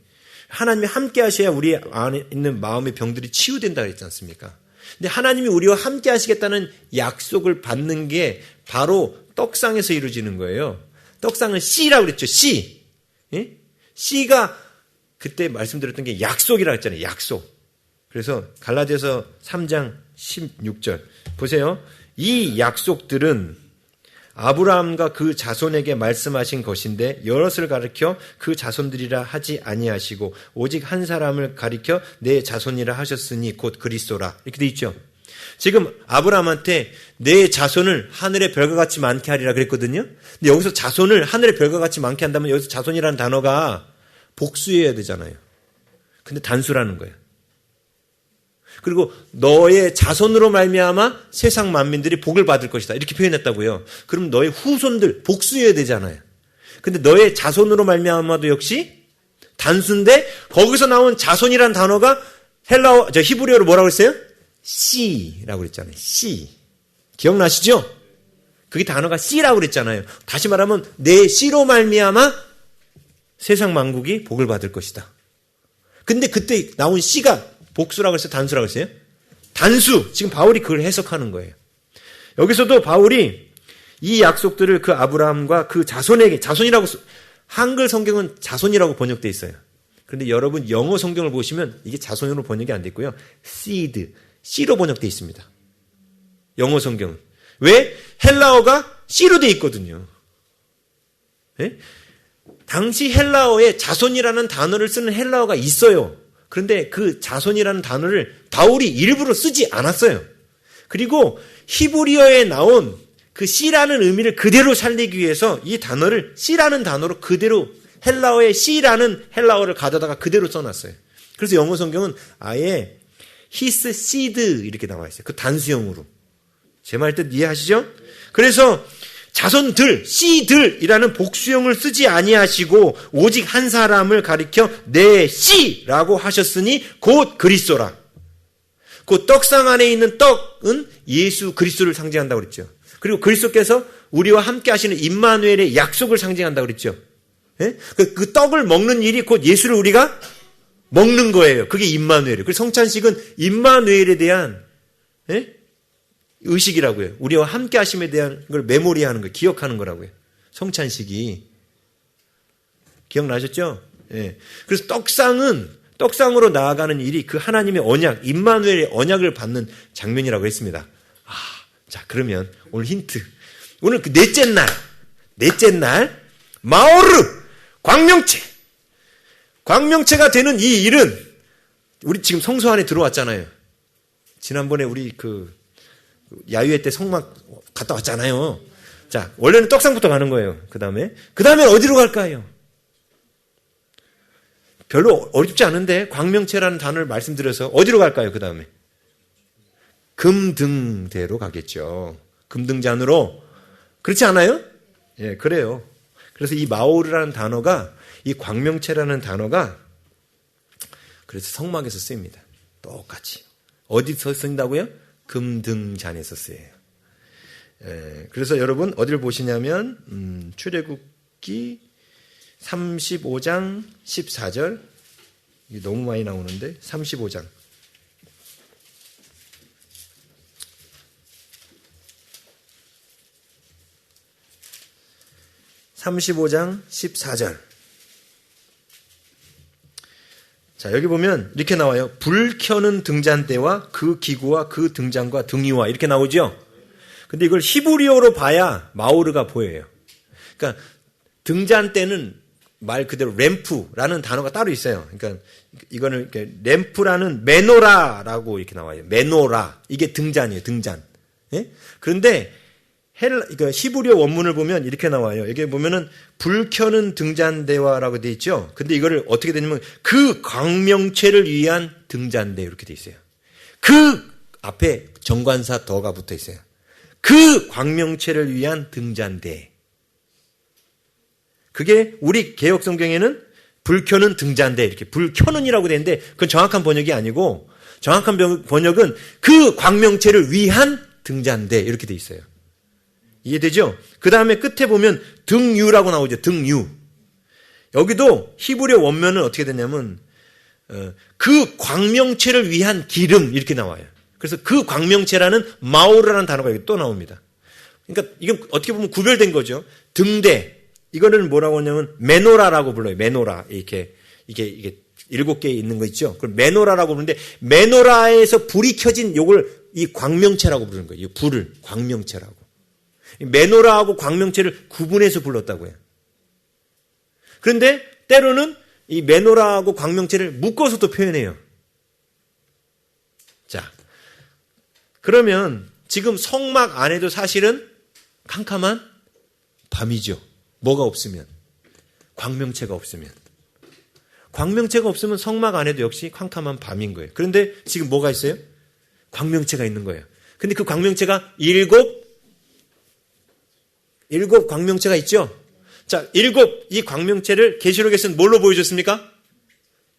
하나님이 함께 하셔야 우리 안에 있는 마음의 병들이 치유된다고 그랬지 않습니까? 근데 하나님이 우리와 함께 하시겠다는 약속을 받는 게 바로 떡상에서 이루어지는 거예요. 떡상은 씨라고 그랬죠. 씨. 예? 씨가 그때 말씀드렸던 게 약속이라고 했잖아요. 약속. 그래서 갈라디아서 3장 16절 보세요. 이 약속들은 아브라함과 그 자손에게 말씀하신 것인데 여럿을 가리켜 그 자손들이라 하지 아니하시고 오직 한 사람을 가리켜 내 자손이라 하셨으니 곧 그리스도라. 이렇게 돼 있죠. 지금 아브라함한테 내 자손을 하늘의 별과 같이 많게 하리라 그랬거든요. 근데 여기서 자손을 하늘의 별과 같이 많게 한다면 여기서 자손이라는 단어가 복수해야 되잖아요. 근데 단수라는 거예요. 그리고 너의 자손으로 말미암아 세상 만민들이 복을 받을 것이다. 이렇게 표현했다고요. 그럼 너의 후손들 복수해야 되잖아요. 근데 너의 자손으로 말미암아도 역시 단수인데 거기서 나온 자손이라는 단어가 히브리어로 뭐라고 했어요? 씨라고 그랬잖아요. 씨. 기억나시죠? 그게 단어가 씨라고 그랬잖아요. 다시 말하면 내 씨로 말미암아 세상 만국이 복을 받을 것이다. 근데 그때 나온 씨가 복수라고 했어요? 단수라고 했어요? 단수. 지금 바울이 그걸 해석하는 거예요. 여기서도 바울이 이 약속들을 그 아브라함과 그 자손에게, 자손이라고, 한글 성경은 자손이라고 번역되어 있어요. 그런데 여러분 영어 성경을 보시면 이게 자손으로 번역이 안 됐고요. seed, C로 번역되어 있습니다. 영어 성경은. 왜? 헬라어가 C로 되어 있거든요. 네? 당시 헬라어에 자손이라는 단어를 쓰는 헬라어가 있어요. 그런데 그 자손이라는 단어를 바울이 일부러 쓰지 않았어요. 그리고 히브리어에 나온 그 씨라는 의미를 그대로 살리기 위해서 이 단어를 씨라는 단어로 그대로 헬라어에 C라는 헬라어를 가져다가 그대로 써놨어요. 그래서 영어 성경은 아예 his seed 이렇게 나와 있어요. 그 단수형으로. 제 말 뜻 이해하시죠? 그래서 자손들, 씨들이라는 복수형을 쓰지 아니하시고 오직 한 사람을 가리켜 내 씨라고 하셨으니 곧 그리스도라. 그 떡상 안에 있는 떡은 예수 그리스도를 상징한다고 그랬죠. 그리고 그리스도께서 우리와 함께 하시는 임마누엘의 약속을 상징한다고 그랬죠. 예? 그 떡을 먹는 일이 곧 예수를 우리가 먹는 거예요. 그게 임마누엘이에요. 그래서 성찬식은 임마누엘에 대한 의식이라고요. 우리와 함께 하심에 대한 걸 메모리하는 거예요. 기억하는 거라고요. 성찬식이. 기억나셨죠? 예. 그래서 떡상으로 나아가는 일이 그 하나님의 언약, 임마누엘의 언약을 받는 장면이라고 했습니다. 자, 그러면 오늘 힌트. 오늘 그 넷째 날, 마오르, 광명체가 되는 이 일은 우리 지금 성소 안에 들어왔잖아요. 지난번에 우리 야유회 때 성막 갔다 왔잖아요. 자, 원래는 떡상부터 가는 거예요. 그 다음에 어디로 갈까요? 별로 어렵지 않은데 광명체라는 단어를 말씀드려서 어디로 갈까요? 그 다음에 금등대로 가겠죠. 금등잔으로. 그렇지 않아요? 예, 그래요. 그래서 이 마오르라는 단어가, 이 광명체라는 단어가 그래서 성막에서 쓰입니다. 똑같이. 어디서 쓴다고요? 금등잔에서 쓰여요. 예, 그래서 여러분 어디를 보시냐면 출애굽기 35장 14절. 이게 너무 많이 나오는데 35장. (35장) 14절. 자, 여기 보면 이렇게 나와요. 불 켜는 등잔대와 그 기구와 그 등잔과 등이와 이렇게 나오죠. 근데 이걸 히브리어로 봐야 마오르가 보여요. 그러니까 등잔대는 말 그대로 램프라는 단어가 따로 있어요. 그러니까 이거는 램프라는 메노라라고 이렇게 나와요. 메노라. 이게 등잔이에요. 등잔. 예? 그런데 그러니까 히브리어 원문을 보면 이렇게 나와요. 여기 보면은 불 켜는 등잔대와라고 돼 있죠. 근데 이거를 어떻게 되냐면 그 광명체를 위한 등잔대 이렇게 돼 있어요. 그 앞에 정관사 더가 붙어 있어요. 그 광명체를 위한 등잔대. 그게 우리 개역 성경에는 불 켜는 등잔대 이렇게 불 켜는이라고 되는데 그건 정확한 번역이 아니고 정확한 번역은 그 광명체를 위한 등잔대 이렇게 돼 있어요. 이해되죠? 그 다음에 끝에 보면 등유라고 나오죠. 등유. 여기도 히브리어 원면은 어떻게 되냐면 그 광명체를 위한 기름 이렇게 나와요. 그래서 그 광명체라는 마오르라는 단어가 여기 또 나옵니다. 그러니까 이건 어떻게 보면 구별된 거죠. 등대. 이거는 뭐라고 하냐면 메노라라고 불러요. 메노라. 이게 7개 있는 거 있죠. 그걸 메노라라고 부르는데 메노라에서 불이 켜진 요걸 이 광명체라고 부르는 거예요. 이 불을 광명체라고. 메노라하고 광명체를 구분해서 불렀다고요. 그런데 때로는 이 메노라하고 광명체를 묶어서도 표현해요. 자, 그러면 지금 성막 안에도 사실은 캄캄한 밤이죠. 뭐가 없으면? 광명체가 없으면. 광명체가 없으면 성막 안에도 역시 캄캄한 밤인 거예요. 그런데 지금 뭐가 있어요? 광명체가 있는 거예요. 근데 그 광명체가 일곱 광명체가 있죠? 자, 이 광명체를 계시록에서는 뭘로 보여줬습니까?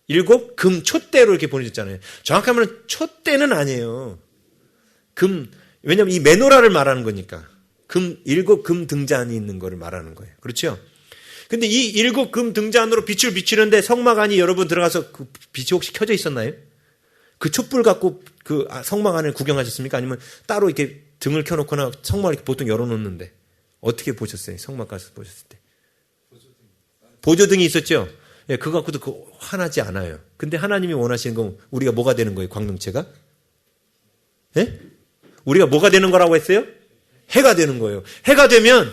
7 금 촛대로 이렇게 보여줬잖아요. 정확하면 촛대는 아니에요. 왜냐면 이 메노라를 말하는 거니까. 7 금 등잔이 있는 거를 말하는 거예요. 그렇죠? 근데 이 7 금 등잔으로 빛을 비추는데 성막 안이 여러분 들어가서 그 빛이 혹시 켜져 있었나요? 그 촛불 갖고 그 성막 안을 구경하셨습니까? 아니면 따로 이렇게 등을 켜놓거나 성막을 이렇게 보통 열어놓는데 어떻게 보셨어요? 성막 가서 보셨을 때. 보조등이 있었죠? 예, 그거 갖고도 화나지 않아요. 근데 하나님이 원하시는 건 우리가 뭐가 되는 거예요? 광명체가? 예? 우리가 뭐가 되는 거라고 했어요? 해가 되는 거예요. 해가 되면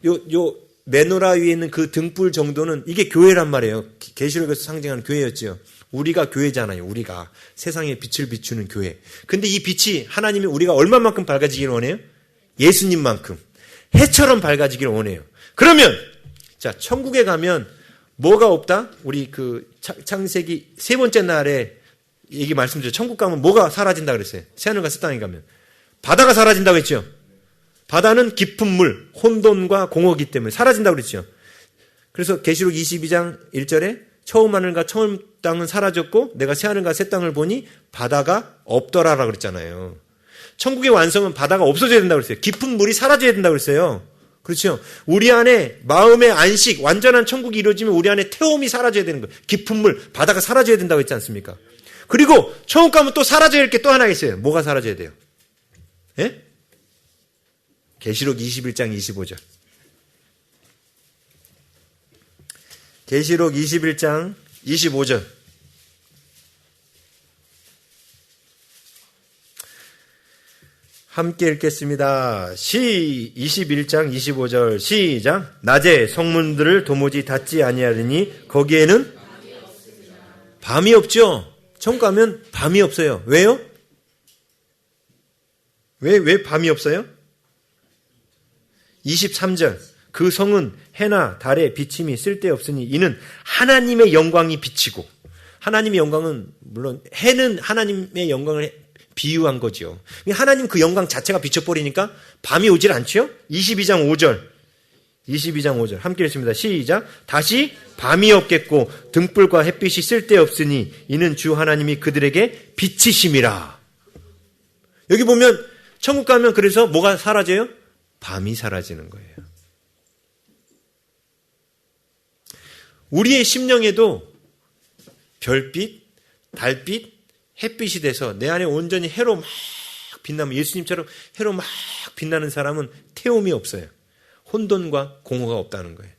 요 메노라 위에 있는 그 등불 정도는 이게 교회란 말이에요. 계시록에서 상징하는 교회였죠. 우리가 교회잖아요. 우리가 세상에 빛을 비추는 교회. 근데 이 빛이 하나님이 우리가 얼마만큼 밝아지기를 원해요? 예수님만큼 해처럼 밝아지기를 원해요. 그러면 자, 천국에 가면 뭐가 없다? 우리 그 창세기 세 번째 날에 얘기 말씀드렸죠. 천국 가면 뭐가 사라진다 그랬어요. 새하늘과 새 땅에 가면. 바다가 사라진다고 했죠. 바다는 깊은 물, 혼돈과 공허기 때문에 사라진다고 그랬죠. 그래서 계시록 22장 1절에 처음 하늘과 처음 땅은 사라졌고 내가 새 하늘과 새 땅을 보니 바다가 없더라라고 그랬잖아요. 천국의 완성은 바다가 없어져야 된다고 그랬어요. 깊은 물이 사라져야 된다고 그랬어요. 그렇죠. 우리 안에 마음의 안식, 완전한 천국이 이루어지면 우리 안에 태움이 사라져야 되는 거예요. 깊은 물, 바다가 사라져야 된다고 했지 않습니까? 그리고 천국 가면 또 사라져야 할 게 또 하나 있어요. 뭐가 사라져야 돼요? 예? 계시록 21장 25절. 계시록 21장 25절. 함께 읽겠습니다. 21장 25절 시작. 낮에 성문들을 도무지 닫지 아니하리니 거기에는 밤이 없죠. 천국 가면 밤이 없어요. 왜요? 왜 밤이 없어요? 23절. 그 성은 해나 달의 비침이 쓸데없으니 이는 하나님의 영광이 비치고, 하나님의 영광은 물론 해는 하나님의 영광을 비유한 거죠. 하나님 그 영광 자체가 비춰버리니까 밤이 오질 않죠? 22장 5절. 22장 5절. 함께 읽습니다. 시작. 다시 밤이 없겠고 등불과 햇빛이 쓸데없으니 이는 주 하나님이 그들에게 빛이심이라. 여기 보면 천국 가면 그래서 뭐가 사라져요? 밤이 사라지는 거예요. 우리의 심령에도 별빛, 달빛, 햇빛이 돼서 내 안에 온전히 해로 막 빛나면, 예수님처럼 해로 막 빛나는 사람은 태움이 없어요. 혼돈과 공허가 없다는 거예요.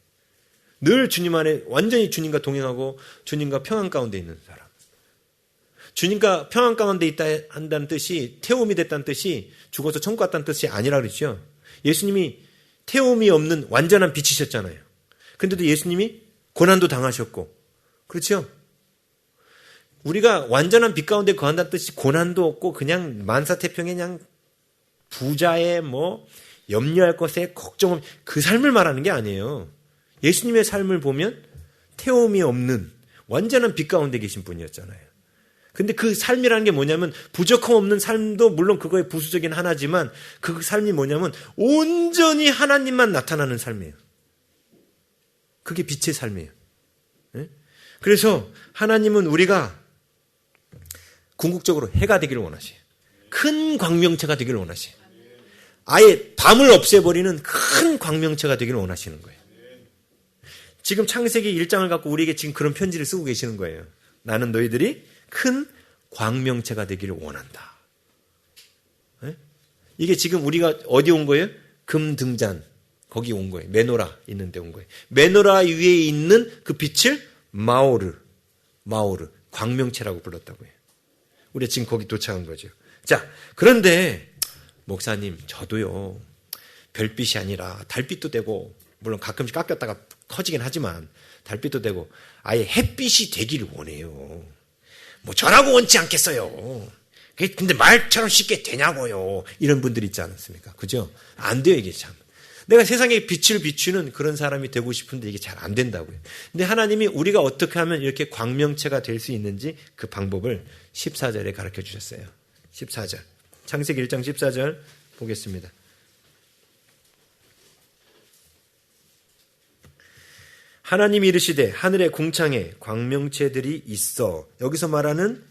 늘 주님 안에 완전히 주님과 동행하고 주님과 평안 가운데 있는 사람. 주님과 평안 가운데 있다 한다는 뜻이, 태움이 됐다는 뜻이 죽어서 천국 갔다는 뜻이 아니라 그러죠. 예수님이 태움이 없는 완전한 빛이셨잖아요. 근데도 예수님이 고난도 당하셨고, 그렇죠? 우리가 완전한 빛 가운데 거한다는 뜻이 고난도 없고 그냥 만사태평에 그냥 부자의 염려할 것에 걱정 없는 그 삶을 말하는 게 아니에요. 예수님의 삶을 보면 태움이 없는 완전한 빛 가운데 계신 분이었잖아요. 근데 그 삶이라는 게 뭐냐면, 부족함 없는 삶도 물론 그거의 부수적인 하나지만 그 삶이 뭐냐면 온전히 하나님만 나타나는 삶이에요. 그게 빛의 삶이에요. 그래서 하나님은 우리가 궁극적으로 해가 되기를 원하세요. 큰 광명체가 되기를 원하세요. 아예 밤을 없애버리는 큰 광명체가 되기를 원하시는 거예요. 지금 창세기 1장을 갖고 우리에게 지금 그런 편지를 쓰고 계시는 거예요. 나는 너희들이 큰 광명체가 되기를 원한다. 이게 지금 우리가 어디 온 거예요? 금등잔 거기 온 거예요. 메노라 있는 데 온 거예요. 메노라 위에 있는 그 빛을 마오르 광명체라고 불렀다고 해요. 우리가 지금 거기 도착한 거죠. 자, 그런데 목사님, 저도요, 별빛이 아니라 달빛도 되고, 물론 가끔씩 깎였다가 커지긴 하지만 달빛도 되고 아예 햇빛이 되기를 원해요. 전하고 원치 않겠어요. 근데 말처럼 쉽게 되냐고요. 이런 분들 있지 않습니까? 그죠? 안 돼요, 이게 참. 내가 세상에 빛을 비추는 그런 사람이 되고 싶은데 이게 잘 안 된다고요. 근데 하나님이 우리가 어떻게 하면 이렇게 광명체가 될 수 있는지 그 방법을 14절에 가르쳐 주셨어요. 14절. 창세기 1장 14절 보겠습니다. 하나님이 이르시되 하늘의 궁창에 광명체들이 있어. 여기서 말하는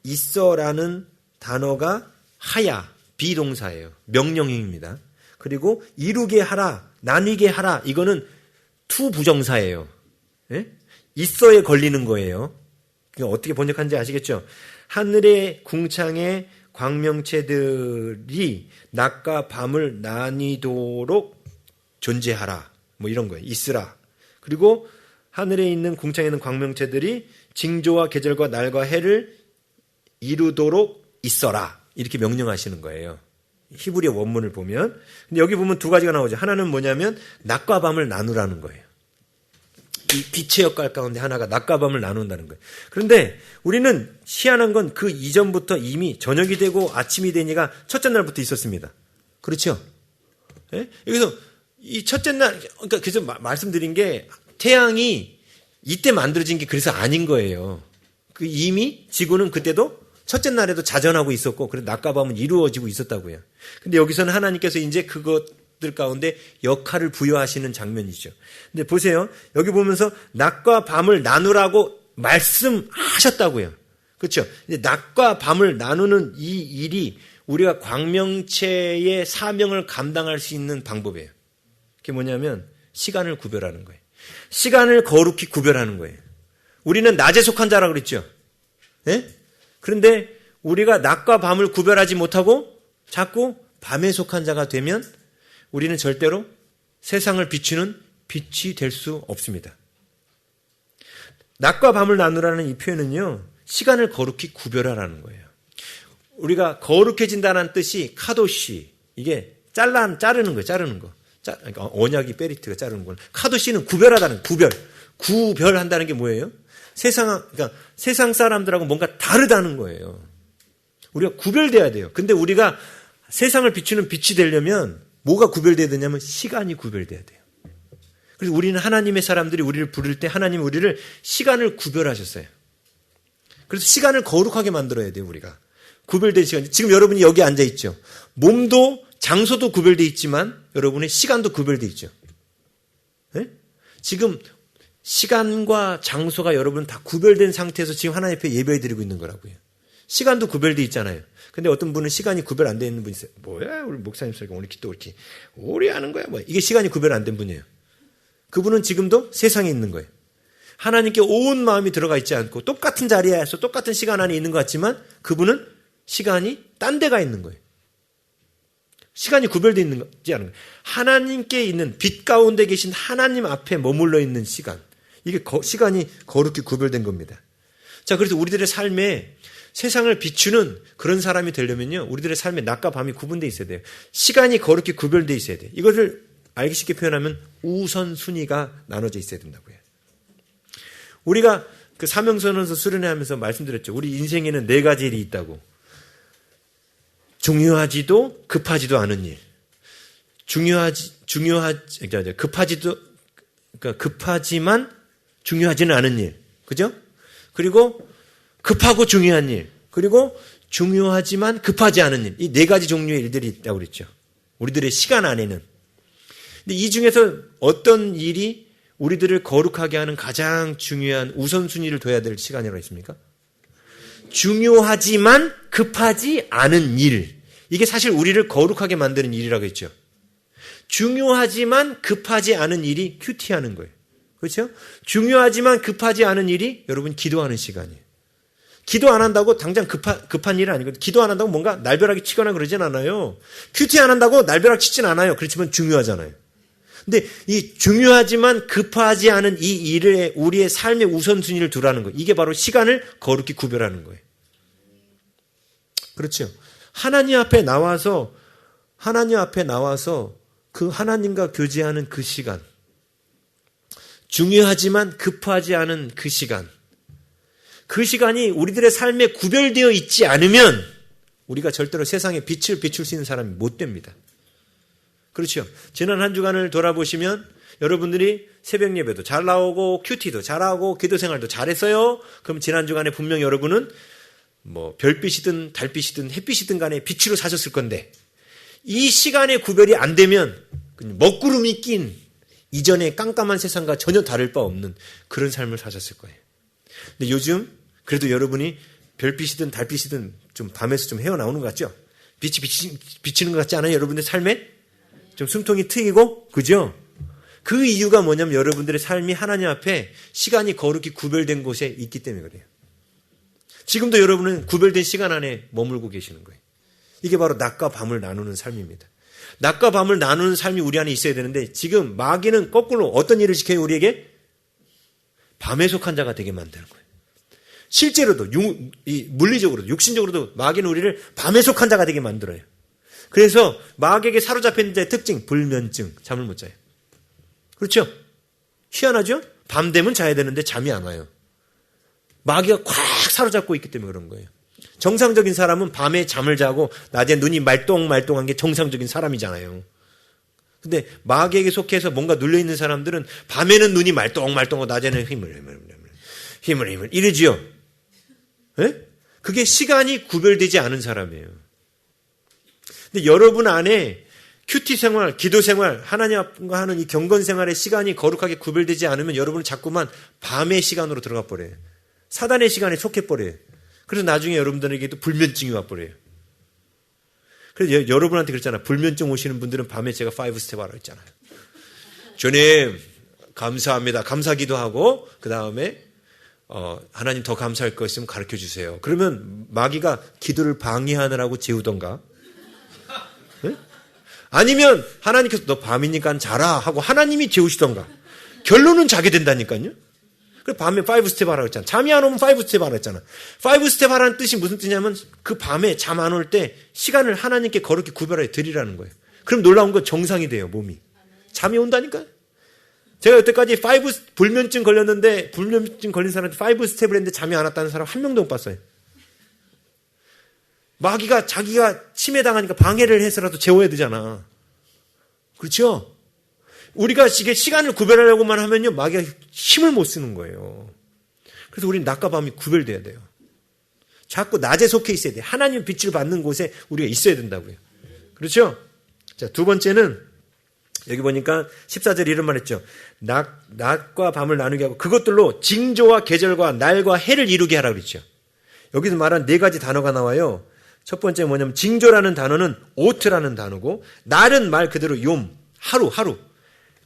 있어라는 단어가 하야, 비동사예요. 명령형입니다. 그리고 이루게 하라, 나뉘게 하라, 이거는 투 부정사예요. 예? 있어에 걸리는 거예요. 어떻게 번역하는지 아시겠죠? 하늘의 궁창에 광명체들이 낮과 밤을 나뉘도록 존재하라. 이런 거예요. 있으라. 그리고 하늘에 있는 궁창에 있는 광명체들이 징조와 계절과 날과 해를 이루도록 있어라. 이렇게 명령하시는 거예요. 히브리어 원문을 보면. 근데 여기 보면 두 가지가 나오죠. 하나는 뭐냐면 낮과 밤을 나누라는 거예요. 이 빛의 역할 가운데 하나가 낮과 밤을 나눈다는 거예요. 그런데 우리는 희한한 건 그 이전부터 이미 저녁이 되고 아침이 되니까 첫째 날부터 있었습니다. 그렇죠? 예? 여기서 이 첫째 날, 그러니까 그래서 말씀드린 게 태양이 이때 만들어진 게 그래서 아닌 거예요. 그 이미 지구는 그때도 첫째 날에도 자전하고 있었고, 그래서 낮과 밤은 이루어지고 있었다고요. 근데 여기서는 하나님께서 이제 그것들 가운데 역할을 부여하시는 장면이죠. 근데 보세요. 여기 보면서 낮과 밤을 나누라고 말씀하셨다고요. 그렇죠? 근데 낮과 밤을 나누는 이 일이 우리가 광명체의 사명을 감당할 수 있는 방법이에요. 그게 뭐냐면 시간을 구별하는 거예요. 시간을 거룩히 구별하는 거예요. 우리는 낮에 속한 자라고 그랬죠. 네? 그런데 우리가 낮과 밤을 구별하지 못하고 자꾸 밤에 속한 자가 되면 우리는 절대로 세상을 비추는 빛이 될 수 없습니다. 낮과 밤을 나누라는 이 표현은요, 시간을 거룩히 구별하라는 거예요. 우리가 거룩해진다는 뜻이 카도시, 이게 자르는 거예요. 자르는 거. 그러니까 언약이 베리트가 자르는 거예요. 카도시는 구별하다는, 구별한다는 게 뭐예요? 그러니까 세상 사람들하고 뭔가 다르다는 거예요. 우리가 구별돼야 돼요. 근데 우리가 세상을 비추는 빛이 되려면 뭐가 구별돼야 되냐면 시간이 구별돼야 돼요. 그래서 우리는 하나님의 사람들이 우리를 부를 때 하나님 우리를 시간을 구별하셨어요. 그래서 시간을 거룩하게 만들어야 돼요, 우리가. 구별된 시간. 지금 여러분이 여기 앉아 있죠. 몸도 장소도 구별돼 있지만 여러분의 시간도 구별돼 있죠. 네? 지금 시간과 장소가 여러분 다 구별된 상태에서 지금 하나님 앞에 예배 드리고 있는 거라고요. 시간도 구별돼 있잖아요. 근데 어떤 분은 시간이 구별 안 돼 있는 분이 있어요. 뭐야, 우리 목사님 소리가 오늘 기도 이렇게 오래 하는 거야. 뭐 이게 시간이 구별 안 된 분이에요. 그분은 지금도 세상에 있는 거예요. 하나님께 온 마음이 들어가 있지 않고 똑같은 자리에서 똑같은 시간 안에 있는 것 같지만 그분은 시간이 딴 데가 있는 거예요. 시간이 구별되어 있는 거지 않은 거예요. 하나님께 있는 빛 가운데 계신 하나님 앞에 머물러 있는 시간. 이게 시간이 거룩히 구별된 겁니다. 자, 그래서 우리들의 삶에 세상을 비추는 그런 사람이 되려면요, 우리들의 삶에 낮과 밤이 구분되어 있어야 돼요. 시간이 거룩히 구별되어 있어야 돼요. 이것을 알기 쉽게 표현하면 우선순위가 나눠져 있어야 된다고요. 우리가 그 사명선언서 수련회하면서 말씀드렸죠. 우리 인생에는 4가지 일이 있다고. 중요하지도 급하지도 않은 일. 급하지만 중요하지는 않은 일. 그죠? 그리고 급하고 중요한 일. 그리고 중요하지만 급하지 않은 일. 이 4가지 종류의 일들이 있다고 그랬죠. 우리들의 시간 안에는. 근데 이 중에서 어떤 일이 우리들을 거룩하게 하는 가장 중요한 우선순위를 둬야 될 시간이라고 했습니까? 중요하지만 급하지 않은 일. 이게 사실 우리를 거룩하게 만드는 일이라고 했죠. 중요하지만 급하지 않은 일이 큐티하는 거예요. 그렇죠? 중요하지만 급하지 않은 일이 여러분 기도하는 시간이에요. 기도 안 한다고 당장 급한 일은 아니거든요. 기도 안 한다고 뭔가 날벼락이 치거나 그러진 않아요. 큐티 안 한다고 날벼락 치진 않아요. 그렇지만 중요하잖아요. 근데 이 중요하지만 급하지 않은 이 일에 우리의 삶의 우선순위를 두라는 거예요. 이게 바로 시간을 거룩히 구별하는 거예요. 그렇죠. 하나님 앞에 나와서 그 하나님과 교제하는 그 시간, 중요하지만 급하지 않은 그 시간, 그 시간이 우리들의 삶에 구별되어 있지 않으면 우리가 절대로 세상에 빛을 비출 수 있는 사람이 못 됩니다. 그렇죠. 지난 한 주간을 돌아보시면 여러분들이 새벽 예배도 잘 나오고 큐티도 잘하고 기도 생활도 잘했어요. 그럼 지난 주간에 분명 여러분은 뭐 별빛이든 달빛이든 햇빛이든 간에 빛으로 사셨을 건데 이 시간의 구별이 안 되면 먹구름이 낀 이전의 깜깜한 세상과 전혀 다를 바 없는 그런 삶을 사셨을 거예요. 근데 요즘 그래도 여러분이 별빛이든 달빛이든 좀 밤에서 좀 헤어나오는 것 같죠? 빛이 비치는 것 같지 않아요? 여러분들 삶에? 좀 숨통이 트이고, 그죠? 그 이유가 뭐냐면 여러분들의 삶이 하나님 앞에 시간이 거룩히 구별된 곳에 있기 때문에 그래요. 지금도 여러분은 구별된 시간 안에 머물고 계시는 거예요. 이게 바로 낮과 밤을 나누는 삶입니다. 낮과 밤을 나누는 삶이 우리 안에 있어야 되는데 지금 마귀는 거꾸로 어떤 일을 시켜요, 우리에게? 밤에 속한 자가 되게 만드는 거예요. 실제로도 물리적으로도 육신적으로도 마귀는 우리를 밤에 속한 자가 되게 만들어요. 그래서 마귀에게 사로잡힌 자의 특징, 불면증, 잠을 못 자요. 그렇죠? 희한하죠? 밤 되면 자야 되는데 잠이 안 와요. 마귀가 콱 사로잡고 있기 때문에 그런 거예요. 정상적인 사람은 밤에 잠을 자고 낮에 눈이 말똥말똥한 게 정상적인 사람이잖아요. 근데 마귀에게 속해서 뭔가 눌려있는 사람들은 밤에는 눈이 말똥말똥하고 낮에는 힘을 이러지요. 예? 그게 시간이 구별되지 않은 사람이에요. 근데 여러분 안에 큐티 생활, 기도 생활, 하나님과 하는 이 경건 생활의 시간이 거룩하게 구별되지 않으면 여러분은 자꾸만 밤의 시간으로 들어가 버려요. 사단의 시간에 속해 버려요. 그래서 나중에 여러분들에게도 불면증이 와 버려요. 그래서 여러분한테 그랬잖아요. 불면증 오시는 분들은 밤에 제가 5스텝 하라고 했잖아요. 주님 감사합니다. 감사기도 하고 그 다음에 하나님 더 감사할 거 있으면 가르쳐 주세요. 그러면 마귀가 기도를 방해하느라고 재우던가. 네? 아니면 하나님께서 너 밤이니까 자라 하고 하나님이 재우시던가. 결론은 자게 된다니까요. 그래서 밤에 5스텝 하라고 했잖아. 잠이 안 오면 5스텝 하라고 했잖아. 5스텝 하라는 뜻이 무슨 뜻이냐면 그 밤에 잠 안 올 때 시간을 하나님께 거룩히 구별해 드리라는 거예요. 그럼 놀라운 건 정상이 돼요, 몸이. 잠이 온다니까요. 제가 여태까지 불면증 걸렸는데 불면증 걸린 사람한테 5스텝을 했는데 잠이 안 왔다는 사람 한 명도 못 봤어요. 마귀가 자기가 침해당하니까 방해를 해서라도 재워야 되잖아. 그렇죠? 우리가 이게 시간을 구별하려고만 하면요, 마귀가 힘을 못 쓰는 거예요. 그래서 우리는 낮과 밤이 구별돼야 돼요. 자꾸 낮에 속해 있어야 돼요. 하나님의 빛을 받는 곳에 우리가 있어야 된다고요. 그렇죠? 자, 두 번째는 여기 보니까 14절에 이런 말 했죠. 낮과 밤을 나누게 하고 그것들로 징조와 계절과 날과 해를 이루게 하라고 그랬죠. 여기서 말한 네 가지 단어가 나와요. 첫 번째 뭐냐면 징조라는 단어는 오트라는 단어고 날은 말 그대로 욤, 하루.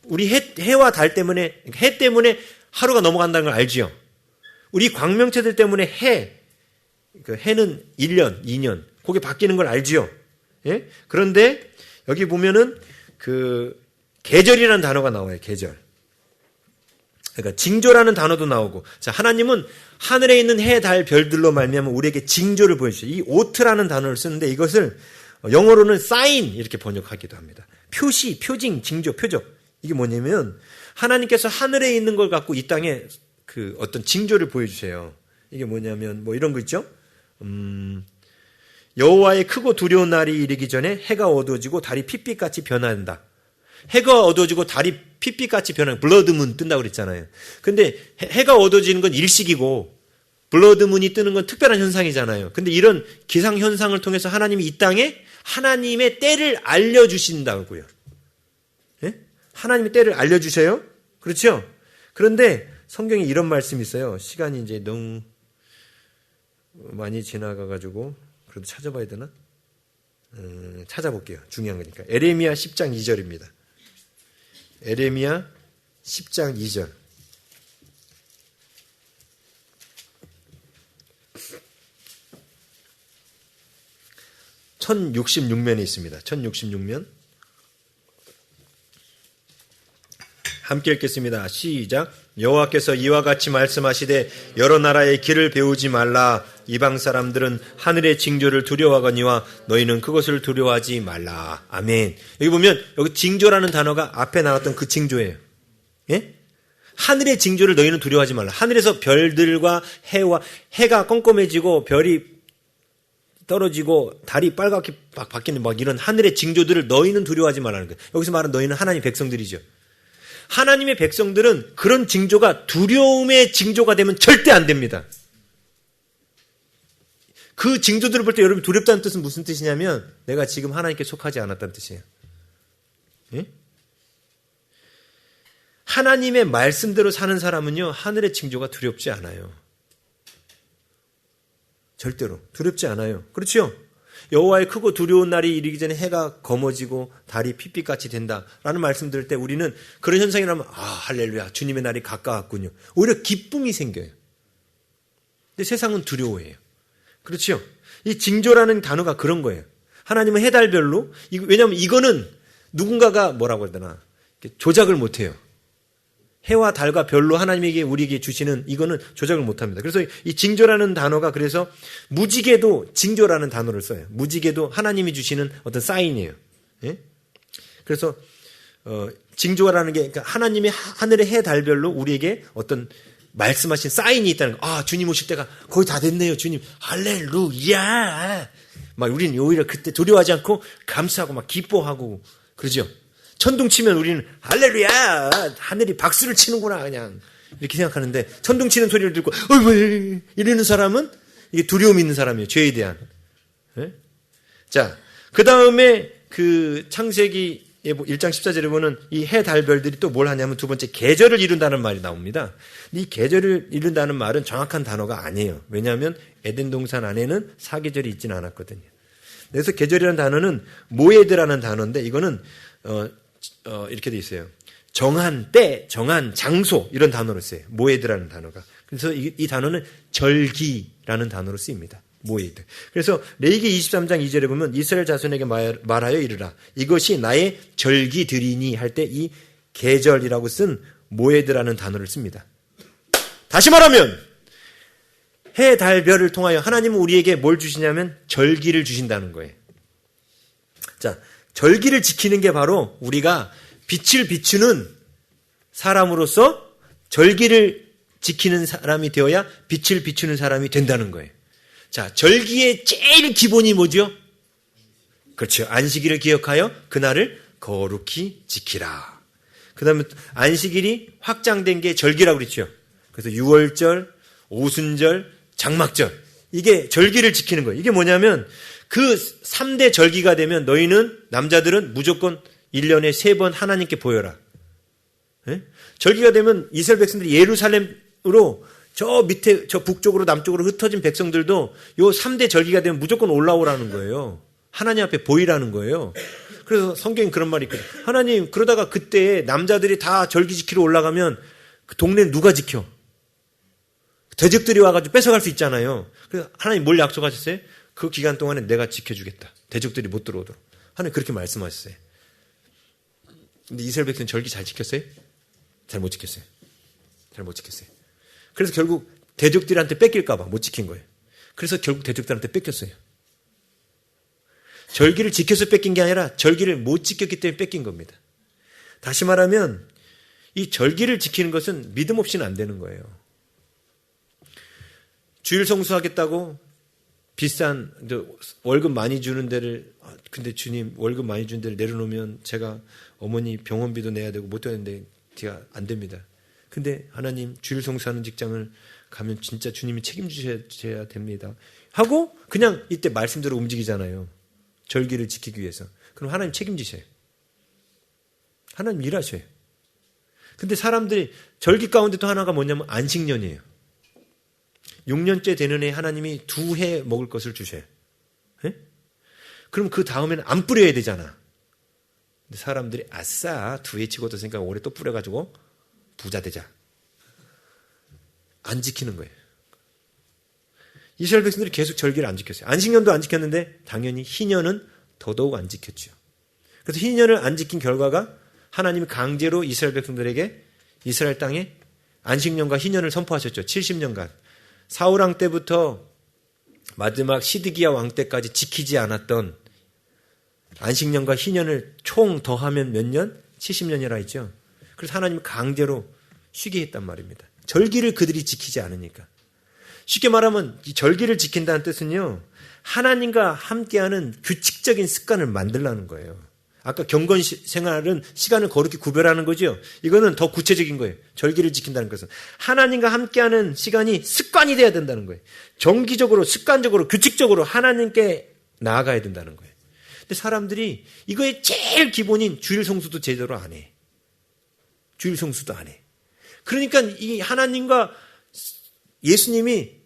우리 해와 달 때문에, 해 때문에 하루가 넘어간다는 걸 알지요. 우리 광명체들 때문에 해는 1년, 2년, 그게 바뀌는 걸 알지요. 예? 그런데 여기 보면은 계절이라는 단어가 나와요, 계절. 그러니까 징조라는 단어도 나오고, 자, 하나님은 하늘에 있는 해, 달, 별들로 말미암아 우리에게 징조를 보여주셔요. 이 오트라는 단어를 쓰는데 이것을 영어로는 사인 이렇게 번역하기도 합니다. 표시, 표징, 징조, 표적. 이게 뭐냐면 하나님께서 하늘에 있는 걸 갖고 이 땅에 어떤 징조를 보여주세요. 이게 뭐냐면 뭐 이런 거 있죠. 여호와의 크고 두려운 날이 이르기 전에 해가 어두워지고 달이 핏빛같이 변한다. 해가 어두워지고 달이 핏빛같이 변하는 블러드문 뜬다고 그랬잖아요. 근데 해가 어두워지는 건 일식이고 블러드문이 뜨는 건 특별한 현상이잖아요. 근데 이런 기상 현상을 통해서 하나님이 이 땅에 하나님의 때를 알려주신다고요. 예? 하나님의 때를 알려주셔요. 그렇죠? 그런데 성경에 이런 말씀이 있어요. 시간이 이제 너무 많이 지나가가지고 그래도 찾아봐야 되나? 찾아볼게요. 중요한 거니까. 에레미야 10장 2절입니다. 에레미야 10장 2절. (1066면에) 있습니다. 1066면. 함께 읽겠습니다. 시작. 여호와께서 이와 같이 말씀하시되 여러 나라의 길을 배우지 말라. 이방 사람들은 하늘의 징조를 두려워하거니와 너희는 그것을 두려워하지 말라. 아멘. 여기 보면 여기 징조라는 단어가 앞에 나왔던 그 징조예요. 예? 하늘의 징조를 너희는 두려워하지 말라. 하늘에서 별들과 해가 껌껌해지고 별이 떨어지고 달이 빨갛게 바뀌는 막 이런 하늘의 징조들을 너희는 두려워하지 말라는 거예요. 여기서 말하는 너희는 하나님의 백성들이죠. 하나님의 백성들은 그런 징조가 두려움의 징조가 되면 절대 안 됩니다. 그 징조들을 볼 때 여러분 두렵다는 뜻은 무슨 뜻이냐면 내가 지금 하나님께 속하지 않았다는 뜻이에요. 예? 하나님의 말씀대로 사는 사람은요, 하늘의 징조가 두렵지 않아요. 절대로 두렵지 않아요. 그렇죠? 여호와의 크고 두려운 날이 이르기 전에 해가 검어지고 달이 핏빛같이 된다라는 말씀 들을 때 우리는 그런 현상이라면 할렐루야, 주님의 날이 가까웠군요. 오히려 기쁨이 생겨요. 근데 세상은 두려워해요. 그렇죠? 이 징조라는 단어가 그런 거예요. 하나님은 해달별로, 왜냐하면 이거는 누군가가 뭐라고 해야 되나 조작을 못해요. 해와 달과 별로 하나님에게 우리에게 주시는 이거는 조작을 못합니다. 그래서 이 징조라는 단어가 그래서 무지개도 징조라는 단어를 써요. 무지개도 하나님이 주시는 어떤 사인이에요. 예? 그래서 징조라는 게 그러니까 하나님의 하늘의 해 달별로 우리에게 어떤 말씀하신 사인이 있다는 거. 주님 오실 때가 거의 다 됐네요. 주님 할렐루야. 막 우리는 오히려 그때 두려워하지 않고 감사하고 막 기뻐하고 그러죠. 천둥 치면 우리는 할렐루야! 하늘이 박수를 치는구나, 그냥. 이렇게 생각하는데, 천둥 치는 소리를 듣고, 어이, 이러는 사람은 이게 두려움이 있는 사람이에요. 죄에 대한. 네? 자, 그 다음에 그 창세기 1장 14절에 보면 이 해, 달, 별들이 또 뭘 하냐면 두 번째 계절을 이룬다는 말이 나옵니다. 이 계절을 이룬다는 말은 정확한 단어가 아니에요. 왜냐하면 에덴 동산 안에는 사계절이 있지는 않았거든요. 그래서 계절이라는 단어는 모에드라는 단어인데 이거는 이렇게 돼 있어요. 정한 때, 정한 장소 이런 단어로 써요. 모에드라는 단어가. 그래서 이 단어는 절기라는 단어로 쓰입니다. 모에드. 그래서 레위기 23장 2절에 보면 이스라엘 자손에게 말하여 이르라. 이것이 나의 절기들이니 할 때 이 계절이라고 쓴 모에드라는 단어를 씁니다. 다시 말하면 해, 달, 별을 통하여 하나님은 우리에게 뭘 주시냐면 절기를 주신다는 거예요. 자, 절기를 지키는 게 바로 우리가 빛을 비추는 사람으로서 절기를 지키는 사람이 되어야 빛을 비추는 사람이 된다는 거예요. 자, 절기의 제일 기본이 뭐죠? 그렇죠. 안식일을 기억하여 그날을 거룩히 지키라. 그 다음에 안식일이 확장된 게 절기라고 그랬죠. 그래서 유월절, 오순절, 장막절. 이게 절기를 지키는 거예요. 이게 뭐냐면 그 3대 절기가 되면 너희는 남자들은 무조건 1년에 3번 하나님께 보여라. 네? 절기가 되면 이스라엘 백성들이 예루살렘으로 저 밑에 저 북쪽으로 남쪽으로 흩어진 백성들도 요 3대 절기가 되면 무조건 올라오라는 거예요. 하나님 앞에 보이라는 거예요. 그래서 성경에 그런 말이 있거든요. 하나님 그러다가 그때 남자들이 다 절기 지키러 올라가면 그 동네는 누가 지켜? 대적들이 와가지고 뺏어갈 수 있잖아요. 그래서 하나님 뭘 약속하셨어요? 그 기간 동안에 내가 지켜주겠다. 대적들이 못 들어오도록. 하나님 그렇게 말씀하셨어요. 근데 이스라엘 백성은 절기 잘 지켰어요? 잘 못 지켰어요. 잘 못 지켰어요. 그래서 결국 대적들한테 뺏길까봐 못 지킨 거예요. 그래서 결국 대적들한테 뺏겼어요. 절기를 지켜서 뺏긴 게 아니라 절기를 못 지켰기 때문에 뺏긴 겁니다. 다시 말하면 이 절기를 지키는 것은 믿음 없이는 안 되는 거예요. 주일 성수하겠다고 비싼 월급 많이 주는 데를 근데 주님 월급 많이 주는 데를 내려놓으면 제가 어머니 병원비도 내야 되고 못 되는데 제가 안 됩니다. 근데 하나님 주일 성수하는 직장을 가면 진짜 주님이 책임지셔야 됩니다. 하고 그냥 이때 말씀대로 움직이잖아요. 절기를 지키기 위해서. 그럼 하나님 책임지셔요. 하나님 일하셔요. 근데 사람들이 절기 가운데 또 하나가 뭐냐면 안식년이에요. 6년째 되는 해 하나님이 2해 먹을 것을 주셔요. 네? 그럼 그 다음에는 안 뿌려야 되잖아. 근데 사람들이 아싸 2해 치고도 생각 올해 또 뿌려가지고 부자 되자. 안 지키는 거예요. 이스라엘 백성들이 계속 절기를 안 지켰어요. 안식년도 안 지켰는데 당연히 희년은 더더욱 안 지켰죠. 그래서 희년을 안 지킨 결과가 하나님이 강제로 이스라엘 백성들에게 이스라엘 땅에 안식년과 희년을 선포하셨죠. 70년간. 사울왕 때부터 마지막 시드기야 왕 때까지 지키지 않았던 안식년과 희년을 총 더하면 몇 년? 70년이라 했죠. 그래서 하나님이 강제로 쉬게 했단 말입니다. 절기를 그들이 지키지 않으니까. 쉽게 말하면 이 절기를 지킨다는 뜻은요. 하나님과 함께하는 규칙적인 습관을 만들라는 거예요. 아까 경건 생활은 시간을 거룩히 구별하는 거죠. 이거는 더 구체적인 거예요. 절기를 지킨다는 것은. 하나님과 함께하는 시간이 습관이 돼야 된다는 거예요. 정기적으로, 습관적으로, 규칙적으로 하나님께 나아가야 된다는 거예요. 근데 사람들이 이거의 제일 기본인 주일 성수도 제대로 안 해. 주일 성수도 안 해. 그러니까 이 하나님과 예수님이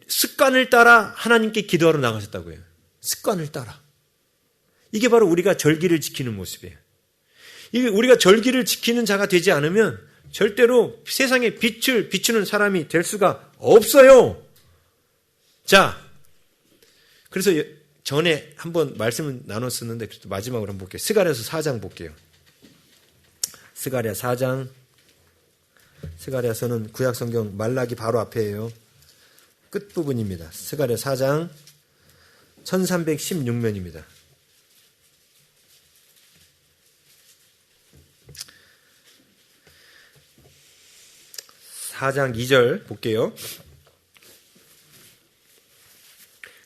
습관을 따라 하나님께 기도하러 나가셨다고요. 습관을 따라. 이게 바로 우리가 절기를 지키는 모습이에요. 이게 우리가 절기를 지키는 자가 되지 않으면 절대로 세상에 빛을 비추는 사람이 될 수가 없어요. 자, 그래서 전에 한번 말씀을 나눴었는데 그래도 마지막으로 한번 볼게요. 스가랴서 4장 볼게요. 스가랴 4장. 스가랴서는 구약성경 말라기 바로 앞에예요. 끝부분입니다. 스가랴 4장 1316면입니다. 4장 2절 볼게요.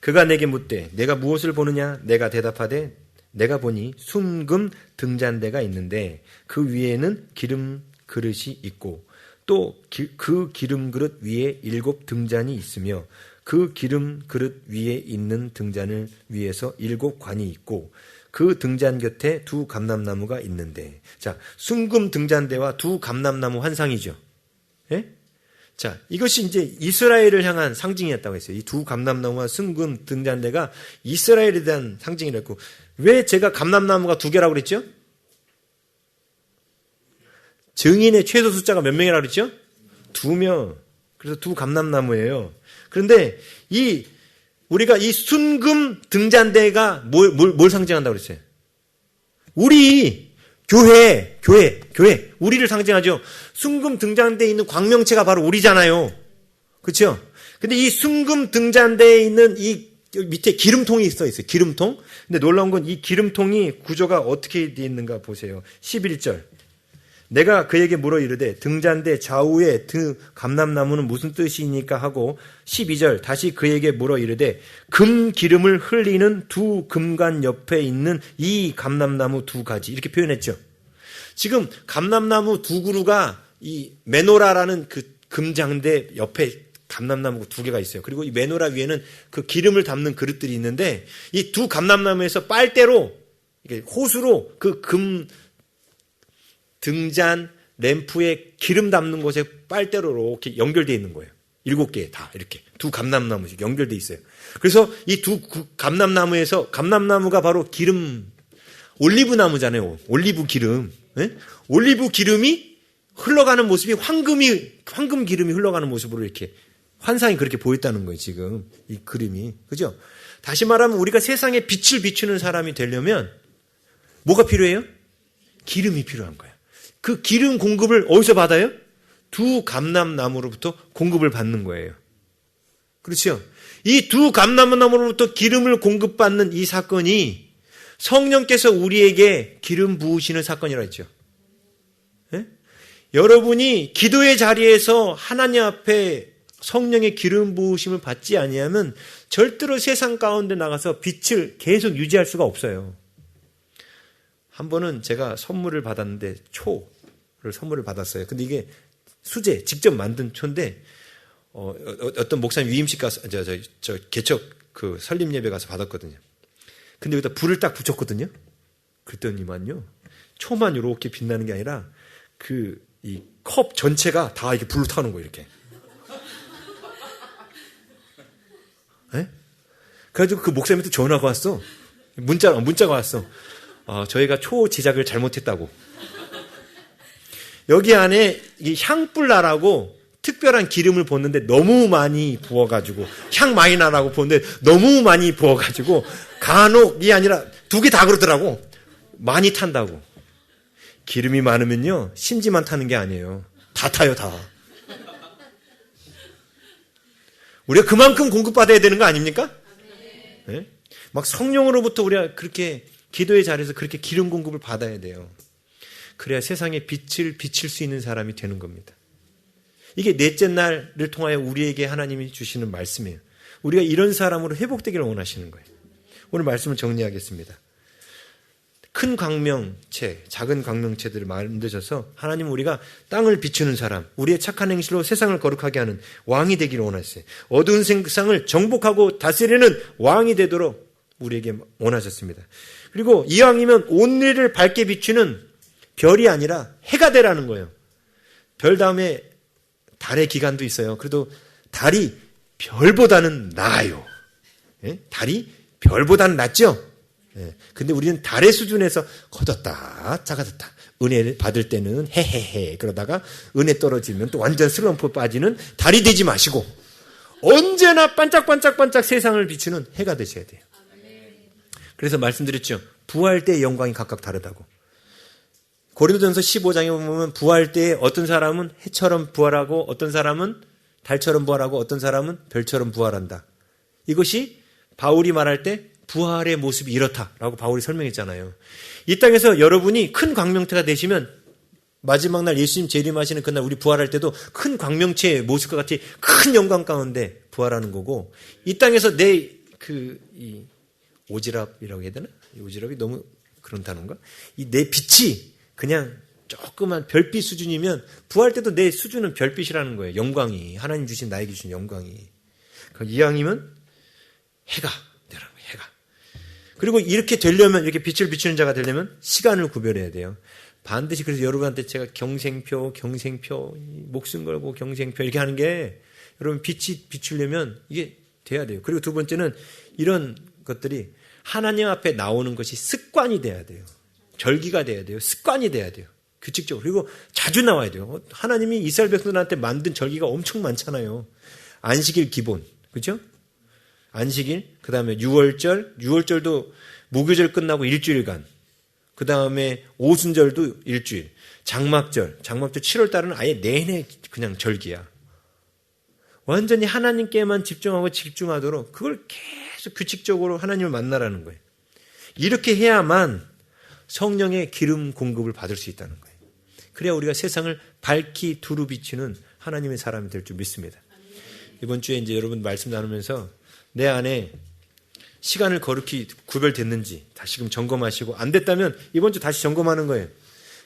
그가 내게 묻되 내가 무엇을 보느냐? 내가 대답하되 내가 보니 순금 등잔대가 있는데 그 위에는 기름 그릇이 있고 또 그 기름 그릇 위에 7 등잔이 있으며 그 기름 그릇 위에 있는 등잔을 위에서 7 관이 있고 그 등잔 곁에 2 감람나무가 있는데, 자, 순금 등잔대와 2 감람나무 환상이죠. 예? 자, 이것이 이제 이스라엘을 향한 상징이었다고 했어요. 이 2 감람나무와 순금 등잔대가 이스라엘에 대한 상징이랬고, 왜 제가 감람나무가 2개라고 그랬죠? 증인의 최소 숫자가 몇 명이라고 그랬죠? 2명. 그래서 2 감람나무예요. 그런데 우리가 이 순금 등잔대가 뭘 상징한다고 그랬어요? 우리 교회, 우리를 상징하죠. 순금 등잔대에 있는 광명체가 바로 우리잖아요. 그렇죠? 근데 이 순금 등잔대에 있는 이 밑에 기름통이 있어요. 기름통. 근데 놀라운 건 이 기름통이 구조가 어떻게 되어 있는가 보세요. 11절. 내가 그에게 물어 이르되 등잔대 좌우에 그 감람나무는 무슨 뜻이니까 하고, 12절 다시 그에게 물어 이르되 금 기름을 흘리는 2 금관 옆에 있는 이 감람나무 2가지, 이렇게 표현했죠. 지금 감람나무 2그루가 이 메노라라는 그 금장대 옆에 감람나무가 2개가 있어요. 그리고 이 메노라 위에는 그 기름을 담는 그릇들이 있는데, 이 2 감람나무에서 빨대로, 호수로 그 금 등잔 램프에 기름 담는 곳에 빨대로 이렇게 연결되어 있는 거예요. 7개 다 이렇게 2 감람나무씩 연결되어 있어요. 그래서 이 2 감람나무에서, 감람나무가 바로 기름, 올리브 나무잖아요. 올리브 기름. 네? 올리브 기름이 흘러가는 모습이 황금 기름이 흘러가는 모습으로 이렇게 환상이 그렇게 보였다는 거예요. 지금 이 그림이. 그죠? 다시 말하면 우리가 세상에 빛을 비추는 사람이 되려면 뭐가 필요해요? 기름이 필요한 거예요. 그 기름 공급을 어디서 받아요? 2 감람나무로부터 공급을 받는 거예요. 그렇죠? 이 2 감람나무로부터 기름을 공급받는 이 사건이 성령께서 우리에게 기름 부으시는 사건이라고 했죠. 네? 여러분이 기도의 자리에서 하나님 앞에 성령의 기름 부으심을 받지 아니하면 절대로 세상 가운데 나가서 빛을 계속 유지할 수가 없어요. 한 번은 제가 선물을 받았는데, 초를 선물을 받았어요. 근데 이게 수제, 직접 만든 초인데, 어떤 목사님 위임식 가서, 개척 그 설립 예배 가서 받았거든요. 근데 여기다 불을 딱 붙였거든요. 그랬더니만요, 초만 이렇게 빛나는 게 아니라, 이 컵 전체가 다 이렇게 불로 타는 거예요, 이렇게. 네? 그래가지고 그 목사님한테 전화가 왔어. 문자가 왔어. 저희가 초 제작을 잘못했다고. 여기 안에 이 향불나라고 특별한 기름을 붓는데 너무 많이 부어가지고, 향 많이 나라고 부었는데 너무 많이 부어가지고, 간혹이 아니라 2개 다 그러더라고. 많이 탄다고. 기름이 많으면요, 심지만 타는 게 아니에요. 다 타요, 다. 우리가 그만큼 공급받아야 되는 거 아닙니까? 네? 막 성령으로부터 우리가 그렇게 기도의 자리에서 그렇게 기름 공급을 받아야 돼요. 그래야 세상에 빛을 비칠 수 있는 사람이 되는 겁니다. 이게 넷째 날을 통하여 우리에게 하나님이 주시는 말씀이에요. 우리가 이런 사람으로 회복되기를 원하시는 거예요. 오늘 말씀을 정리하겠습니다. 큰 광명체, 작은 광명체들을 만드셔서 하나님은 우리가 땅을 비추는 사람, 우리의 착한 행실로 세상을 거룩하게 하는 왕이 되기를 원하셨어요. 어두운 세상을 정복하고 다스리는 왕이 되도록 우리에게 원하셨습니다. 그리고 이왕이면 온 일을 밝게 비추는 별이 아니라 해가 되라는 거예요. 별 다음에 달의 기간도 있어요. 그래도 달이 별보다는 나아요. 예? 달이 별보다는 낫죠? 예. 근데 우리는 달의 수준에서 커졌다, 작아졌다. 은혜를 받을 때는 헤헤헤 그러다가 은혜 떨어지면 또 완전 슬럼프 빠지는 달이 되지 마시고 언제나 반짝반짝반짝 세상을 비추는 해가 되셔야 돼요. 그래서 말씀드렸죠. 부활 때의 영광이 각각 다르다고. 고린도전서 15장에 보면 부활 때에 어떤 사람은 해처럼 부활하고 어떤 사람은 달처럼 부활하고 어떤 사람은 별처럼 부활한다. 이것이 바울이 말할 때 부활의 모습이 이렇다라고 바울이 설명했잖아요. 이 땅에서 여러분이 큰 광명체가 되시면 마지막 날 예수님 재림하시는 그날 우리 부활할 때도 큰 광명체의 모습과 같이 큰 영광 가운데 부활하는 거고, 이 땅에서 내 이 오지랖이라고 해야 되나? 오지랖이 너무 그런 단어인가? 이 내 빛이 그냥 조그만 별빛 수준이면 부활 때도 내 수준은 별빛이라는 거예요. 영광이. 하나님 주신 나에게 주신 영광이. 이왕이면 해가 되라는 거예요. 해가. 그리고 이렇게 되려면 이렇게 빛을 비추는 자가 되려면 시간을 구별해야 돼요. 반드시 그래서 여러분한테 제가 경생표 목숨 걸고 경생표 이렇게 하는 게 여러분 빛이 비추려면 이게 돼야 돼요. 그리고 두 번째는 이런 것들이 하나님 앞에 나오는 것이 습관이 돼야 돼요. 절기가 돼야 돼요. 습관이 돼야 돼요. 규칙적으로. 그리고 자주 나와야 돼요. 하나님이 이스라엘 백성들한테 만든 절기가 엄청 많잖아요. 안식일 기본. 그죠? 안식일, 그 다음에 6월절도 무교절 끝나고 일주일간. 그 다음에 오순절도 일주일. 장막절 7월달은 아예 내내 그냥 절기야. 완전히 하나님께만 집중하도록 그걸 계속 규칙적으로 하나님을 만나라는 거예요. 이렇게 해야만 성령의 기름 공급을 받을 수 있다는 거예요. 그래야 우리가 세상을 밝히 두루 비추는 하나님의 사람이 될 줄 믿습니다. 이번 주에 이제 여러분 말씀 나누면서 내 안에 시간을 거룩히 구별됐는지 다시금 점검하시고 안 됐다면 이번 주 다시 점검하는 거예요.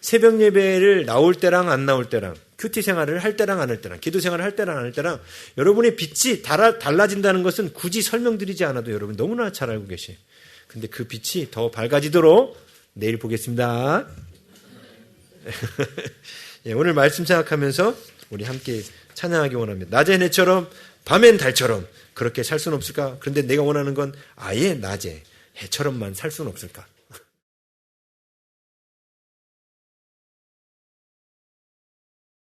새벽 예배를 나올 때랑 안 나올 때랑 큐티 생활을 할 때랑 안 할 때랑 기도 생활을 할 때랑 안 할 때랑 여러분의 빛이 달라진다는 것은 굳이 설명드리지 않아도 여러분 너무나 잘 알고 계세요. 근데 그 빛이 더 밝아지도록 내일 보겠습니다. 예, 오늘 말씀 생각하면서 우리 함께 찬양하기 원합니다. 낮엔 해처럼 밤엔 달처럼 그렇게 살 수는 없을까? 그런데 내가 원하는 건 아예 낮에 해처럼만 살 수는 없을까?